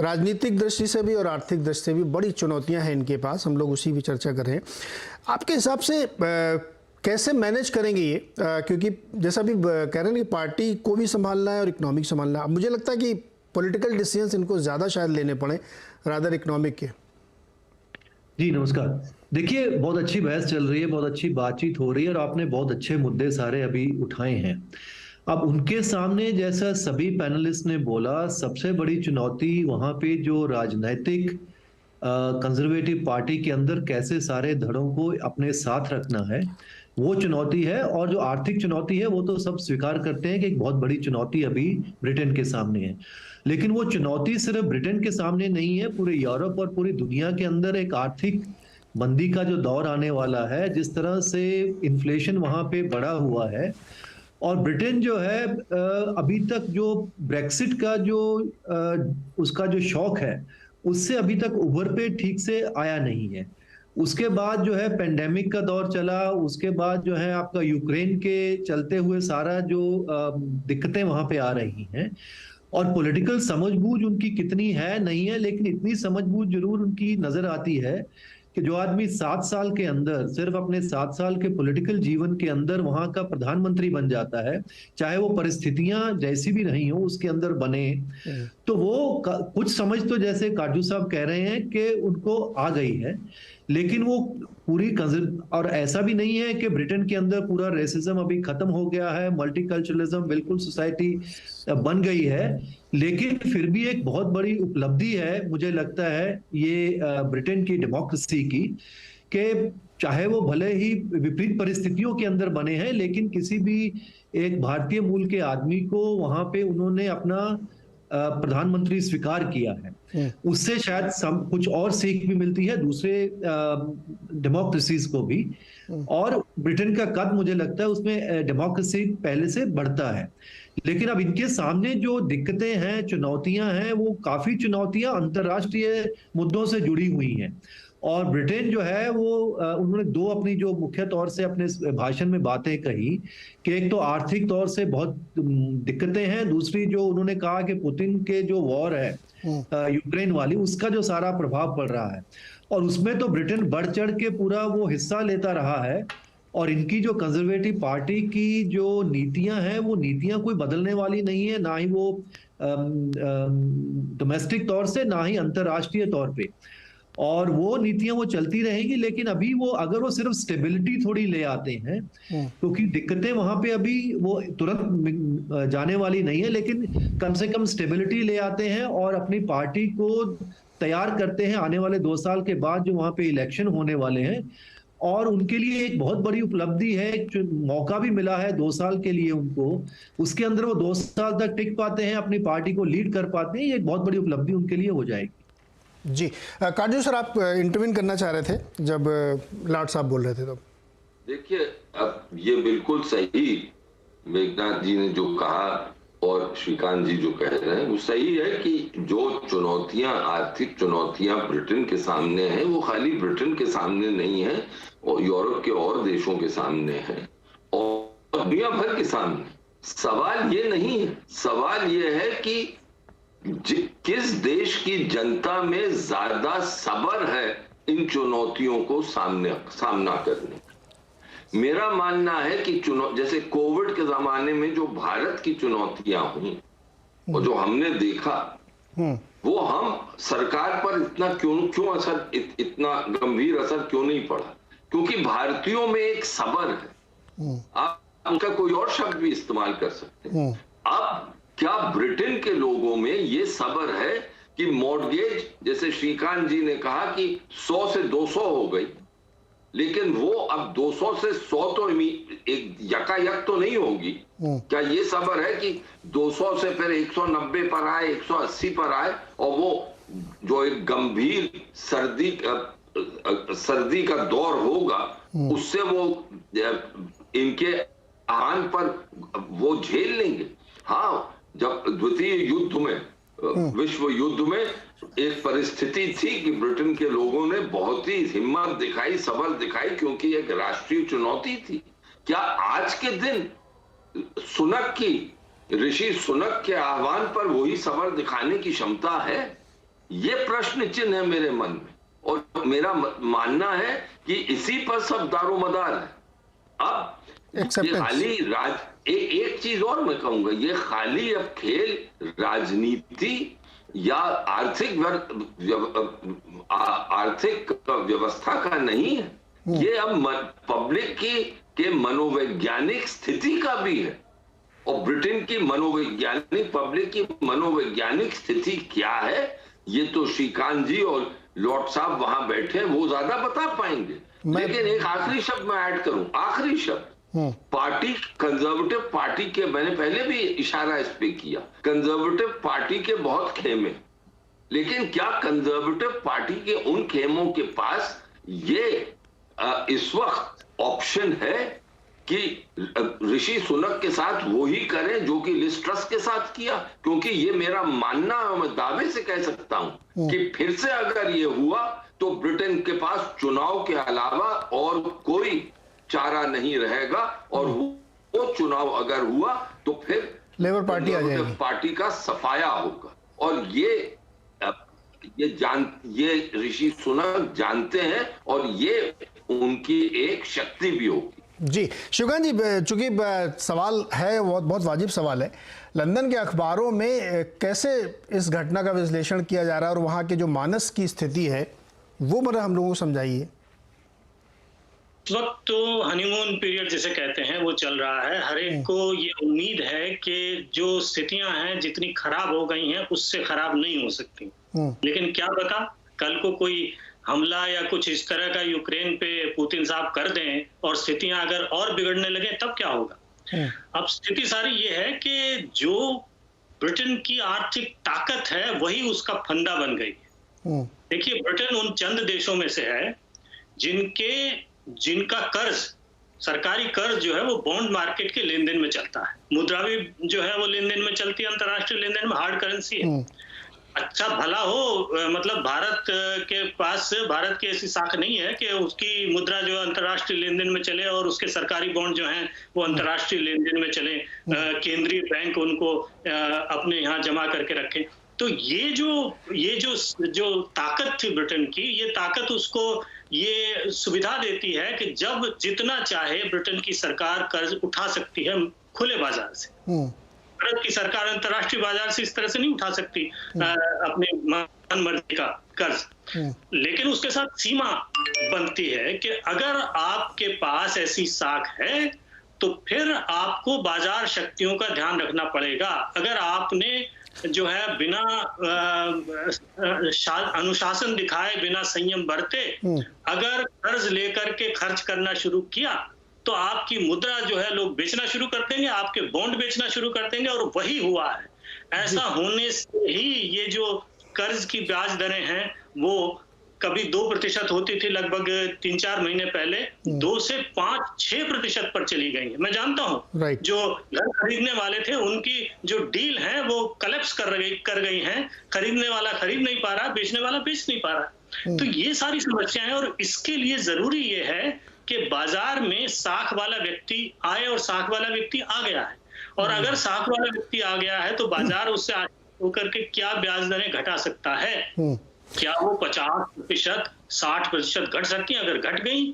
राजनीतिक दृष्टि से भी और आर्थिक दृष्टि से भी बड़ी चुनौतियां हैं इनके पास, हम लोग उसी भी चर्चा कर रहे हैं। आपके हिसाब से कैसे मैनेज करेंगे ये, क्योंकि जैसा भी कह रहे हैं कि पार्टी को भी संभालना है और इकोनॉमिक संभालना है। मुझे लगता है कि पॉलिटिकल डिसीजंस इनको ज़्यादा शायद लेने पड़े रादर इकोनॉमिक के। जी नमस्कार। देखिए, बहुत अच्छी बहस चल रही है, बहुत अच्छी बातचीत हो रही है, और आपने बहुत अच्छे मुद्दे सारे अभी उठाए हैं। अब उनके सामने, जैसा सभी पैनलिस्ट ने बोला, सबसे बड़ी चुनौती वहाँ पे जो राजनैतिक कंजर्वेटिव पार्टी के अंदर कैसे सारे धड़ों को अपने साथ रखना है, वो चुनौती है। और जो आर्थिक चुनौती है वो तो सब स्वीकार करते हैं कि एक बहुत बड़ी चुनौती अभी ब्रिटेन के सामने है। लेकिन वो चुनौती सिर्फ ब्रिटेन के सामने नहीं है, पूरे यूरोप और पूरी दुनिया के अंदर एक आर्थिक मंदी का जो दौर आने वाला है, जिस तरह से इन्फ्लेशन वहां पे बढ़ा हुआ है। और ब्रिटेन जो है अभी तक जो ब्रेक्सिट का जो उसका जो शौक है उससे अभी तक उभर पे ठीक से आया नहीं है। उसके बाद जो है पेंडेमिक का दौर चला, उसके बाद जो है आपका यूक्रेन के चलते हुए सारा जो दिक्कतें वहां पे आ रही हैं, और पॉलिटिकल समझबूझ उनकी कितनी है नहीं है, लेकिन इतनी समझबूझ जरूर उनकी नजर आती है कि जो आदमी 7 साल के अंदर, सिर्फ अपने 7 साल के पॉलिटिकल जीवन के अंदर वहां का प्रधानमंत्री बन जाता है, चाहे वो परिस्थितियां जैसी भी रही हो उसके अंदर बने, तो वो कुछ समझ तो जैसे काजू साहब कह रहे हैं कि उनको आ गई है, लेकिन वो पूरी और ऐसा भी नहीं है कि ब्रिटेन के अंदर पूरा रेसिज्म अभी खत्म हो गया है, मल्टीकल्चरलिज्म बिल्कुल सोसाइटी बन गई है, लेकिन फिर भी एक बहुत बड़ी उपलब्धि है मुझे लगता है ये ब्रिटेन की डेमोक्रेसी की, कि चाहे वो भले ही विपरीत परिस्थितियों के अंदर बने हैं, लेकिन किसी भी एक भारतीय मूल के आदमी को वहां पे उन्होंने अपना प्रधानमंत्री स्वीकार किया है। उससे शायद कुछ और सीख भी मिलती है दूसरे डेमोक्रेसीज को भी, और ब्रिटेन का कद मुझे लगता है उसमें डेमोक्रेसी पहले से बढ़ता है। लेकिन अब इनके सामने जो दिक्कतें हैं, चुनौतियां हैं, वो काफी चुनौतियां अंतर्राष्ट्रीय मुद्दों से जुड़ी हुई हैं, और ब्रिटेन जो है वो उन्होंने दो अपनी जो मुख्य तौर से अपने भाषण में बातें कही कि एक तो आर्थिक तौर से बहुत दिक्कतें हैं, दूसरी जो उन्होंने कहा कि पुतिन के जो वॉर है यूक्रेन वाली, उसका जो सारा प्रभाव पड़ रहा है, और उसमें तो ब्रिटेन बढ़ चढ़ के पूरा वो हिस्सा लेता रहा है, और इनकी जो कंजर्वेटिव पार्टी की जो नीतियां हैं वो नीतियां कोई बदलने वाली नहीं है, ना ही वो डोमेस्टिक तौर से ना ही अंतर्राष्ट्रीय तौर पे, और वो नीतियां वो चलती रहेंगी। लेकिन अभी वो अगर वो सिर्फ स्टेबिलिटी थोड़ी ले आते हैं, क्योंकि दिक्कतें वहां पे अभी वो तुरंत जाने वाली नहीं है, लेकिन कम से कम स्टेबिलिटी ले आते हैं और अपनी पार्टी को तैयार करते हैं आने वाले 2 साल के बाद जो वहां पे इलेक्शन होने वाले हैं, और उनके लिए एक बहुत बड़ी उपलब्धि है, मौका भी मिला है 2 साल के लिए उनको, उसके अंदर वो 2 साल तक टिक पाते हैं, अपनी पार्टी को लीड कर पाते हैं, ये एक बहुत बड़ी उपलब्धि उनके लिए हो जाएगी। जी काजू सर, आप इंटरव्यू करना चाह रहे थे जब लाट साहब बोल रहे थे तब। देखिए, अब ये बिल्कुल सही मेघनाथ जी ने जो कहा और श्रीकांत जी जो कह रहे हैं वो सही है कि जो चुनौतियां, आर्थिक चुनौतियां ब्रिटेन के सामने हैं, वो खाली ब्रिटेन के सामने नहीं है, और यूरोप के और देशों के सामने है, और दुनिया भर के सामने। सवाल ये नहीं है, सवाल ये है कि किस देश की जनता में ज्यादा सब्र है इन चुनौतियों को सामना करने का। मेरा मानना है कि जैसे कोविड के जमाने में जो भारत की चुनौतियां हुई और जो हमने देखा, वो हम सरकार पर इतना क्यों असर, इतना गंभीर असर क्यों नहीं पड़ा? क्योंकि भारतीयों में एक सब्र है। आप उनका कोई और शब्द भी इस्तेमाल कर सकते हैं। अब क्या ब्रिटेन के लोगों में ये सब्र है कि मॉर्गेज, जैसे श्रीकांत जी ने कहा कि 100 से 200 हो गई, लेकिन वो अब 200 से 100 तो एक यकायक तो नहीं होगी। क्या ये सब्र है कि 200 से फिर 190 पर आए, 180 पर आए, और वो जो एक गंभीर सर्दी का दौर होगा उससे वो इनके आहान पर वो झेल लेंगे? हाँ, जब द्वितीय युद्ध में, विश्व युद्ध में एक परिस्थिति थी कि ब्रिटेन के लोगों ने बहुत ही हिम्मत दिखाई, सब्र दिखाई, क्योंकि एक राष्ट्रीय चुनौती थी। क्या आज के दिन सुनक की, ऋषि सुनक के आह्वान पर वही सब्र दिखाने की क्षमता है? ये प्रश्न चिन्ह है मेरे मन में, और मेरा मानना है कि इसी पर सब दारोमदार है। अब ये खाली एक चीज और मैं कहूंगा, ये खाली अब खेल राजनीति या आर्थिक व्यवस्था का नहीं है, ये अब पब्लिक के मनोवैज्ञानिक स्थिति का भी है। और ब्रिटेन की पब्लिक की मनोवैज्ञानिक स्थिति क्या है, ये तो श्रीकांत जी और लॉर्ड साहब वहां बैठे वो ज्यादा बता पाएंगे। लेकिन एक आखिरी शब्द मैं ऐड करूं, आखिरी शब्द, पार्टी, कंजर्वेटिव पार्टी के, मैंने पहले भी इशारा इस पे किया, कंजर्वेटिव पार्टी के बहुत खेमे, लेकिन क्या कंजर्वेटिव पार्टी के उन खेमों के पास ये इस वक्त ऑप्शन है कि ऋषि सुनक के साथ वो ही करें जो कि लिज ट्रस के साथ किया, क्योंकि ये मेरा मानना है, मैं दावे से कह सकता हूं कि फिर से अगर ये हुआ तो ब्रिटेन के पास चुनाव के अलावा और कोई चारा नहीं रहेगा, और वो चुनाव अगर हुआ तो फिर लेबर पार्टी आ जाएगी, पार्टी का सफाया होगा। और ये ऋषि सुनक जानते हैं और ये उनकी एक शक्ति भी होगी। जी शिवकांत जी, चूंकि सवाल है बहुत वाजिब सवाल है, लंदन के अखबारों में कैसे इस घटना का विश्लेषण किया जा रहा है और वहाँ के जो मानस की स्थिति है वो मतलब हम लोगों को समझाइए। इस वक्त तो हनीमून पीरियड जिसे कहते हैं वो चल रहा है। हर एक को ये उम्मीद है कि जो स्थितियां हैं जितनी खराब हो गई हैं उससे खराब नहीं हो सकती, लेकिन क्या पता कल को कोई हमला या कुछ इस तरह का यूक्रेन पे पुतिन साहब कर दें और स्थितियां अगर और बिगड़ने लगे तब क्या होगा। अब स्थिति सारी ये है कि जो ब्रिटेन की आर्थिक ताकत है वही उसका फंदा बन गई है। देखिए, ब्रिटेन उन चंद देशों में से है जिनका कर्ज, सरकारी कर्ज जो है वो बॉन्ड मार्केट के लेन देन में चलता है। मुद्रा भी जो है वो लेन देन में चलती है, अंतर्राष्ट्रीय लेन देन में, हार्ड करेंसी है। अच्छा भला हो, मतलब भारत के पास, भारत की ऐसी साख नहीं है कि उसकी मुद्रा जो अंतर्राष्ट्रीय लेन देन में चले और उसके सरकारी बॉन्ड जो हैं वो अंतर्राष्ट्रीय लेन देन में चले, केंद्रीय बैंक उनको अपने यहाँ जमा करके रखे। तो ये जो ताकत थी ब्रिटेन की, ये ताकत उसको ये सुविधा देती है कि जब जितना चाहे ब्रिटेन की सरकार कर्ज उठा सकती है खुले बाजार से। भारत की सरकार अंतर्राष्ट्रीय बाजार से इस तरह से नहीं उठा सकती अपने मन मर्जी का कर्ज, लेकिन उसके साथ सीमा बनती है कि अगर आपके पास ऐसी साख है तो फिर आपको बाजार शक्तियों का ध्यान रखना पड़ेगा। अगर आपने जो है बिना अनुशासन दिखाए, बिना संयम बरते अगर कर्ज लेकर के खर्च करना शुरू किया तो आपकी मुद्रा जो है लोग बेचना शुरू कर देंगे, आपके बॉन्ड बेचना शुरू कर देंगे, और वही हुआ है। ऐसा होने से ही ये जो कर्ज की ब्याज दरें हैं वो कभी 2% होती थी लगभग 3-4 महीने पहले, 2 से 5-6% पर चली गई है। मैं जानता हूं जो घर खरीदने वाले थे उनकी जो डील है वो कलेप्स कर गई हैं। खरीदने वाला खरीद नहीं पा रहा, बेचने वाला बेच नहीं पा रहा। तो ये सारी समस्याएं हैं और इसके लिए जरूरी ये है कि बाजार में साख वाला व्यक्ति आए, और साख वाला व्यक्ति आ गया है। और अगर साख वाला व्यक्ति आ गया है तो बाजार उससे होकर के क्या ब्याज दरें घटा सकता है। क्या वो 50%, 60% घट सकती है? अगर घट गई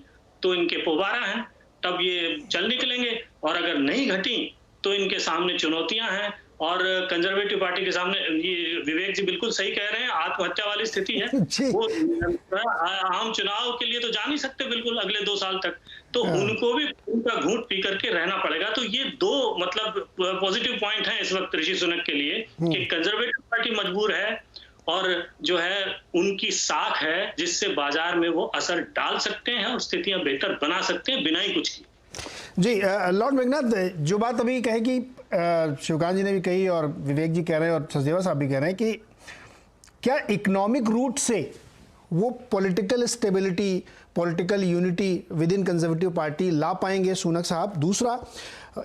तो इनके पोबारा हैं, तब ये चल निकलेंगे, और अगर नहीं घटी तो इनके सामने चुनौतियां हैं। और कंजर्वेटिव पार्टी के सामने, ये विवेक जी बिल्कुल सही कह रहे हैं, आत्महत्या वाली स्थिति है। वो आम चुनाव के लिए तो जा नहीं सकते बिल्कुल अगले 2 साल तक, तो उनको भी उनका घूंट पी करके रहना पड़ेगा। तो ये 2 मतलब पॉजिटिव पॉइंट हैं इस वक्त ऋषि सुनक के लिए कि कंजर्वेटिव पार्टी मजबूर है और जो है उनकी साख है जिससे बाजार में वो असर डाल सकते हैं और स्थितियां बेहतर बना सकते हैं बिना ही कुछ किए। जी लॉर्ड मेघनाथ, जो बात अभी कहे कि शिवकांत जी ने भी कही और विवेक जी कह रहे हैं और सचदेवा साहब भी कह रहे हैं कि क्या इकोनॉमिक रूट से वो political stability, political unity within Conservative Party ला पाएंगे सुनक साहब? दूसरा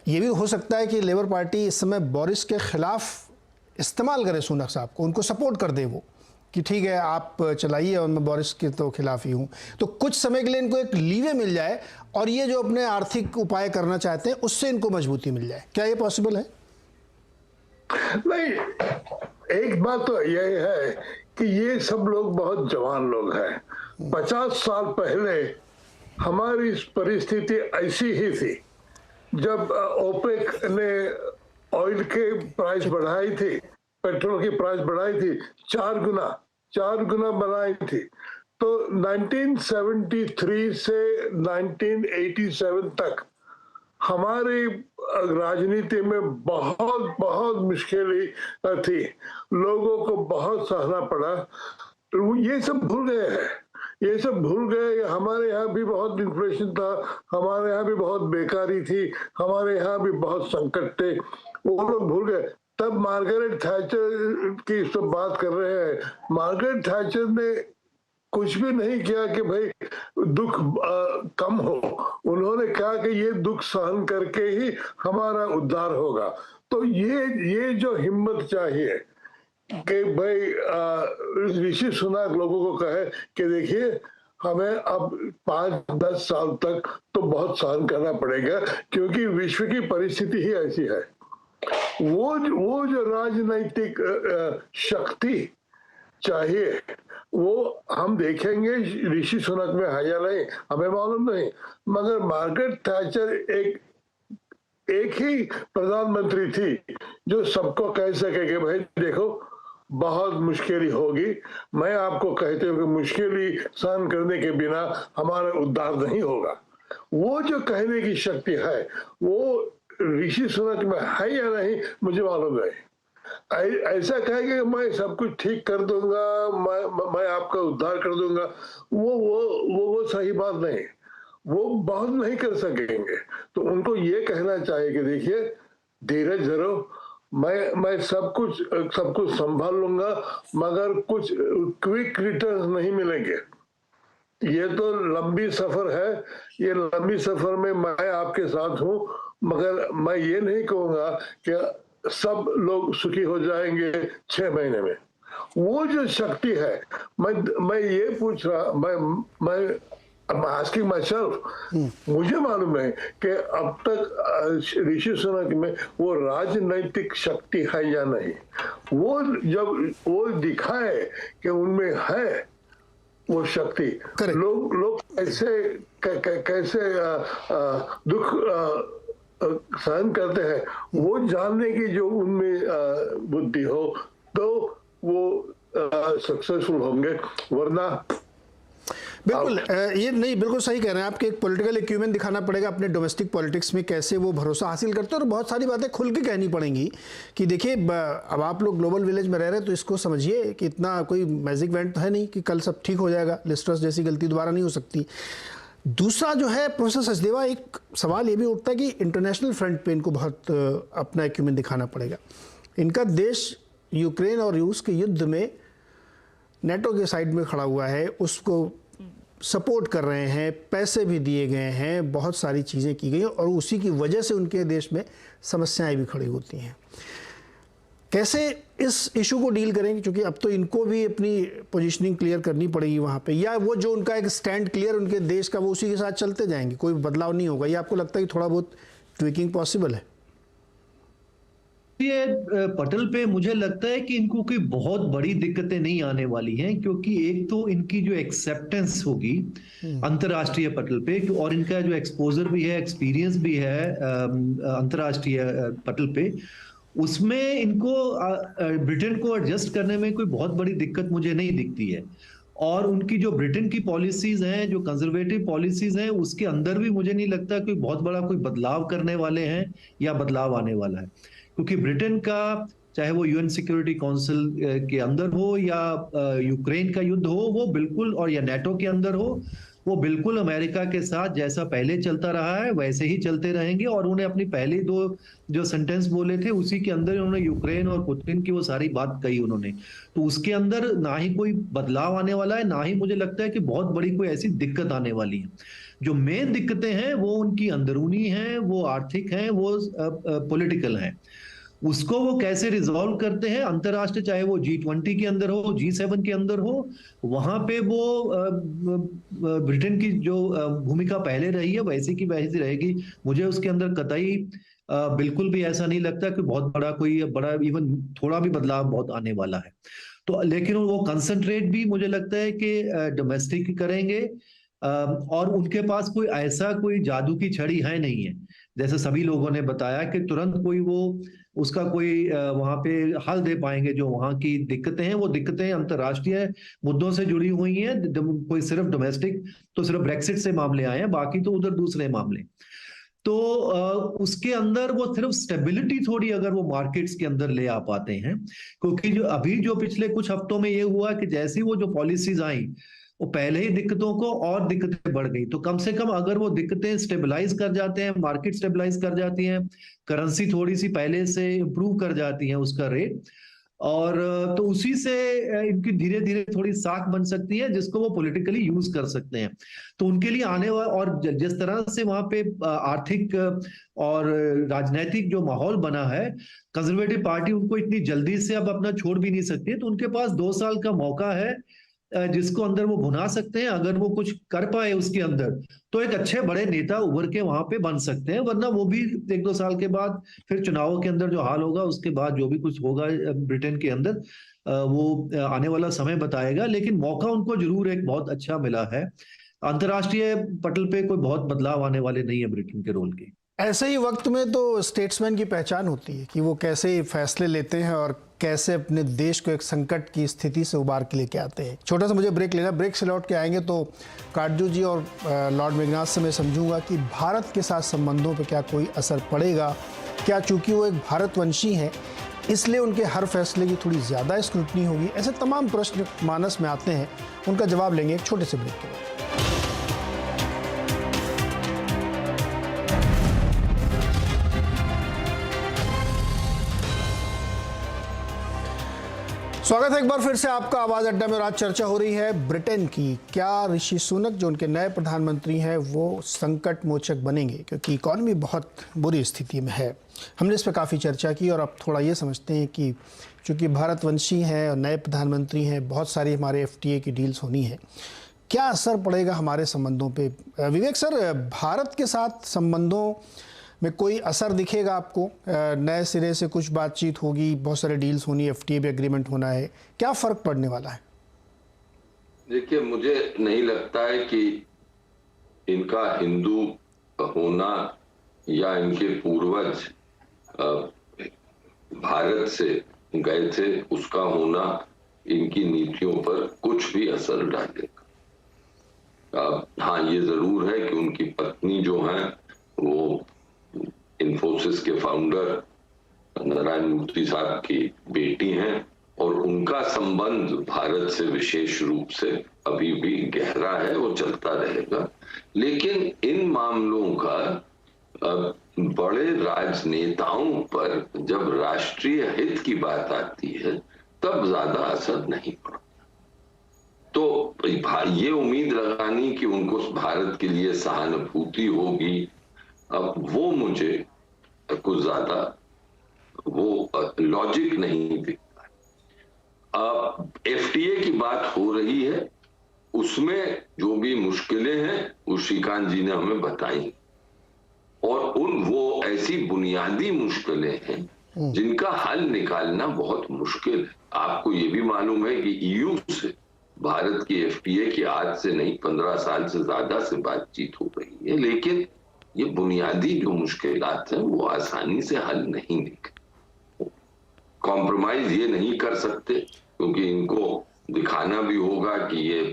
ये भी हो सकता है कि लेबर पार्टी इस समय बोरिस के खिलाफ इस्तेमाल करे सुनक साहब को, उनको सपोर्ट कर दे वो कि ठीक है आप चलाइए और मैं बोरिस के तो खिलाफ ही हूँ, तो कुछ समय के लिए इनको एक लीवे मिल जाए और ये जो अपने आर्थिक उपाय करना चाहते हैं उससे इनको मजबूती मिल जाए। क्या ये पॉसिबल है? नहीं, एक बात तो यह है कि ये सब लोग बहुत जवान लोग हैं। 50 साल पहले हमारी परिस्थिति ऐसी ही थी जब ओपेक ने ऑयल के प्राइस बढ़ाई थी, पेट्रोल की प्राइस बढ़ाई थी, 4 गुना बढ़ाई थी। तो 1973 से 1987 तक हमारी राजनीति में बहुत मुश्किलें थी, लोगों को बहुत सहना पड़ा। तो ये सब भूल गए हैं, ये सब भूल गए। हमारे यहाँ भी बहुत इन्फ्लेशन था, हमारे यहाँ भी बहुत बेकारी थी, हमारे यहाँ भी बहुत संकट थे, वो लोग भूल गए। तब मार्गरेट थैचर की सब बात कर रहे हैं। मार्गरेट थैचर ने कुछ भी नहीं किया कि भाई दुख कम हो। उन्होंने कहा कि ये दुख सहन करके ही हमारा उद्धार होगा। तो ये जो हिम्मत चाहिए कि भाई ऋषि सुनक लोगों को कहे कि देखिए हमें अब 5-10 साल तक तो बहुत सहन करना पड़ेगा, क्योंकि विश्व की परिस्थिति ही ऐसी है। वो जो राजनैतिक शक्ति चाहिए वो हम देखेंगे ऋषि सुनक में है या नहीं हमें मालूम नहीं, मगर मार्garet थैचर एक ही प्रधानमंत्री थी जो सबको कह सके कि भाई देखो बहुत मुश्किल होगी, मैं आपको कहते हुए मुश्किल सहन करने के बिना हमारा उद्धार नहीं होगा। वो जो कहने की शक्ति है वो ऋषि सुनक में है या नहीं मुझे मालूम नहीं। ऐसा कहेगा कि मैं सब कुछ ठीक कर दूंगा, मैं आपका उद्धार कर दूंगा, वो सही बात नहीं। वो बहुत नहीं कर सकेंगे। तो उनको ये कहना चाहिए कि देखिए धीरज धरो, मैं सब कुछ संभाल लूंगा, मगर कुछ क्विक रिटर्न्स नहीं मिलेंगे। ये तो लंबी सफर है, ये लंबी सफर में मैं आपके साथ हूं, मगर मैं ये नहीं कहूंगा कि सब लोग सुखी हो जाएंगे 6 महीने में। वो जो शक्ति है, मैं ये पूछ रहा, मैं आस्किंग माई सेल्फ, मुझे मालूम है कि अब तक ऋषि सुनक में वो राजनैतिक शक्ति है या नहीं। वो जब वो दिखाए कि उनमें है वो शक्ति, लोग कैसे दुख सहन करते हैं, वो जानने की जो उनमें बुद्धि हो तो वो सक्सेसफुल होंगे, वरना बिल्कुल ये नहीं, बिल्कुल सही कह रहे हैं आपके। एक पॉलिटिकल एक्यूमेंट दिखाना पड़ेगा अपने डोमेस्टिक पॉलिटिक्स में, कैसे वो भरोसा हासिल करते हैं, और बहुत सारी बातें खुल के कहनी पड़ेंगी कि देखिए अब आप लोग ग्लोबल विलेज में रह रहे हैं तो इसको समझिए कि इतना कोई मैजिक इवेंट तो है नहीं कि कल सब ठीक हो जाएगा, लिज ट्रस जैसी गलती दोबारा नहीं हो सकती। दूसरा जो है प्रोफेसर सचदेवा, एक सवाल ये भी उठता है कि इंटरनेशनल फ्रंट पे इनको बहुत अपना एक्यूमेंट दिखाना पड़ेगा। इनका देश यूक्रेन और रूस के युद्ध में नेटो के साइड में खड़ा हुआ है, उसको सपोर्ट कर रहे हैं, पैसे भी दिए गए हैं, बहुत सारी चीज़ें की गई और उसी की वजह से उनके देश में समस्याएं भी खड़ी होती हैं। कैसे इस इशू को डील करेंगे, क्योंकि अब तो इनको भी अपनी पोजीशनिंग क्लियर करनी पड़ेगी वहाँ पे, या वो जो उनका एक स्टैंड क्लियर उनके देश का वो उसी के साथ चलते जाएंगे, कोई बदलाव नहीं होगा, या आपको लगता है कि थोड़ा बहुत ट्विकिंग पॉसिबल है? ये पटल पे मुझे लगता है कि इनको कोई बहुत बड़ी दिक्कतें नहीं आने वाली हैं, क्योंकि एक तो इनकी जो एक्सेप्टेंस होगी अंतर्राष्ट्रीय पटल पे, और इनका जो एक्सपोजर भी है, एक्सपीरियंस भी है अंतर्राष्ट्रीय पटल पे, उसमें इनको ब्रिटेन को एडजस्ट करने में कोई बहुत बड़ी दिक्कत मुझे नहीं दिखती है। और उनकी जो ब्रिटेन की पॉलिसीज हैं, जो कंजर्वेटिव पॉलिसीज हैं, उसके अंदर भी मुझे नहीं लगता कोई बहुत बड़ा कोई बदलाव करने वाले हैं या बदलाव आने वाला है, क्योंकि ब्रिटेन का चाहे वो यूएन सिक्योरिटी काउंसिल के अंदर हो या यूक्रेन का युद्ध हो, वो बिल्कुल, और या नेटो के अंदर हो, वो बिल्कुल अमेरिका के साथ जैसा पहले चलता रहा है वैसे ही चलते रहेंगे। और उन्हें अपनी पहली 2 जो सेंटेंस बोले थे उसी के अंदर उन्होंने यूक्रेन और पुतिन की वो सारी बात कही उन्होंने, तो उसके अंदर ना ही कोई बदलाव आने वाला है, ना ही मुझे लगता है कि बहुत बड़ी कोई ऐसी दिक्कत आने वाली है। जो मेन दिक्कतें हैं वो उनकी अंदरूनी हैं, वो आर्थिक हैं, वो पॉलिटिकल हैं। उसको वो कैसे रिजॉल्व करते हैं अंतरराष्ट्रीय, चाहे वो G20 के अंदर हो, G7 के अंदर हो, वहां पे वो ब्रिटेन की जो भूमिका पहले रही है वैसे की वैसी रहेगी। मुझे उसके अंदर कतई बिल्कुल भी ऐसा नहीं लगता कि बहुत बड़ा इवन थोड़ा भी बदलाव बहुत आने वाला है। तो लेकिन वो कंसंट्रेट भी मुझे लगता है कि डोमेस्टिक करेंगे, और उनके पास कोई जादू की छड़ी है नहीं है, जैसे सभी लोगों ने बताया कि तुरंत उसका कोई वहां पे हल दे पाएंगे। जो वहां की दिक्कतें हैं वो दिक्कतें अंतर्राष्ट्रीय मुद्दों से जुड़ी हुई हैं, कोई सिर्फ डोमेस्टिक तो सिर्फ ब्रेक्सिट से मामले आए हैं, बाकी तो उधर दूसरे मामले। तो उसके अंदर वो सिर्फ स्टेबिलिटी थोड़ी अगर वो मार्केट्स के अंदर ले आ पाते हैं, क्योंकि जो पिछले कुछ हफ्तों में ये हुआ कि जैसी वो जो पॉलिसीज आई वो पहले ही दिक्कतों को और दिक्कतें बढ़ गई, तो कम से कम अगर वो दिक्कतें स्टेबलाइज कर जाते हैं, मार्केट स्टेबलाइज कर जाती हैं, करेंसी थोड़ी सी पहले से इंप्रूव कर जाती है उसका रेट, और तो उसी से इनकी धीरे धीरे थोड़ी साख बन सकती है जिसको वो पॉलिटिकली यूज कर सकते हैं। तो उनके लिए आने वाला, और जिस तरह से वहां पे आर्थिक और राजनीतिक जो माहौल बना है, कंजर्वेटिव पार्टी उनको इतनी जल्दी से अब अपना छोड़ भी नहीं सकती है। तो उनके पास 2 साल का मौका है जिसको अंदर वो भुना सकते हैं। अगर वो कुछ कर पाए उसके अंदर तो एक अच्छे बड़े नेता उभर के वहां पे बन सकते हैं, वरना वो भी 1-2 साल के बाद फिर चुनावों के अंदर जो हाल होगा उसके बाद जो भी कुछ होगा ब्रिटेन के अंदर वो आने वाला समय बताएगा। लेकिन मौका उनको जरूर एक बहुत अच्छा मिला है। अंतर्राष्ट्रीय पटल पे कोई बहुत बदलाव आने वाले नहीं है ब्रिटेन के रोल के। ऐसे ही वक्त में तो स्टेट्समैन की पहचान होती है कि वो कैसे फैसले लेते हैं और कैसे अपने देश को एक संकट की स्थिति से उबार के लेके आते हैं। छोटा सा मुझे ब्रेक लेना, ब्रेक से लौट के आएंगे तो काटजू जी और लॉर्ड मेघनाथ से मैं समझूंगा कि भारत के साथ संबंधों पर क्या कोई असर पड़ेगा, क्या चूंकि वो एक भारतवंशी हैं इसलिए उनके हर फैसले की थोड़ी ज़्यादा स्क्रूटनी होगी। ऐसे तमाम प्रश्न मानस में आते हैं, उनका जवाब लेंगे एक छोटे से ब्रेक के बाद। स्वागत है एक बार फिर से आपका आवाज अड्डा में। और आज चर्चा हो रही है ब्रिटेन की। क्या ऋषि सुनक जो उनके नए प्रधानमंत्री हैं वो संकट मोचक बनेंगे, क्योंकि इकॉनमी बहुत बुरी स्थिति में है। हमने इस पर काफ़ी चर्चा की और अब थोड़ा ये समझते हैं कि चूँकि भारतवंशी हैं और नए प्रधानमंत्री हैं, बहुत सारी हमारे FTA की डील्स होनी है, क्या असर पड़ेगा हमारे संबंधों पे। विवेक सर, भारत के साथ संबंधों में कोई असर दिखेगा आपको? नए सिरे से कुछ बातचीत होगी, बहुत सारे डील्स होनी, FTA भी एग्रीमेंट होना है, क्या फर्क पड़ने वाला है? देखिए, मुझे नहीं लगता है कि इनका हिंदू होना या इनके पूर्वज भारत से गए थे उसका होना इनकी नीतियों पर कुछ भी असर डालेगा। हाँ, ये जरूर है कि उनकी पत्नी जो है वो इन्फोसिस के फाउंडर नारायण मूर्ति साहब की बेटी हैं और उनका संबंध भारत से विशेष रूप से अभी भी गहरा है, वो चलता रहेगा। लेकिन इन मामलों का बड़े राजनेताओं पर जब राष्ट्रीय हित की बात आती है तब ज्यादा असर नहीं पड़ता। तो ये उम्मीद लगानी कि उनको भारत के लिए सहानुभूति होगी, अब वो मुझे कुछ ज्यादा वो लॉजिक नहीं दिखता। अब FTA की बात हो रही है, उसमें जो भी मुश्किलें हैं वो श्रीकांत जी ने हमें बताई, और वो ऐसी बुनियादी मुश्किलें हैं जिनका हल निकालना बहुत मुश्किल है। आपको ये भी मालूम है कि EU से भारत की FTA की आज से नहीं 15 साल से ज्यादा से बातचीत हो रही है, लेकिन ये बुनियादी जो मुश्किलात हैं वो आसानी से हल नहीं निकले। कॉम्प्रोमाइज ये नहीं कर सकते क्योंकि इनको दिखाना भी होगा कि ये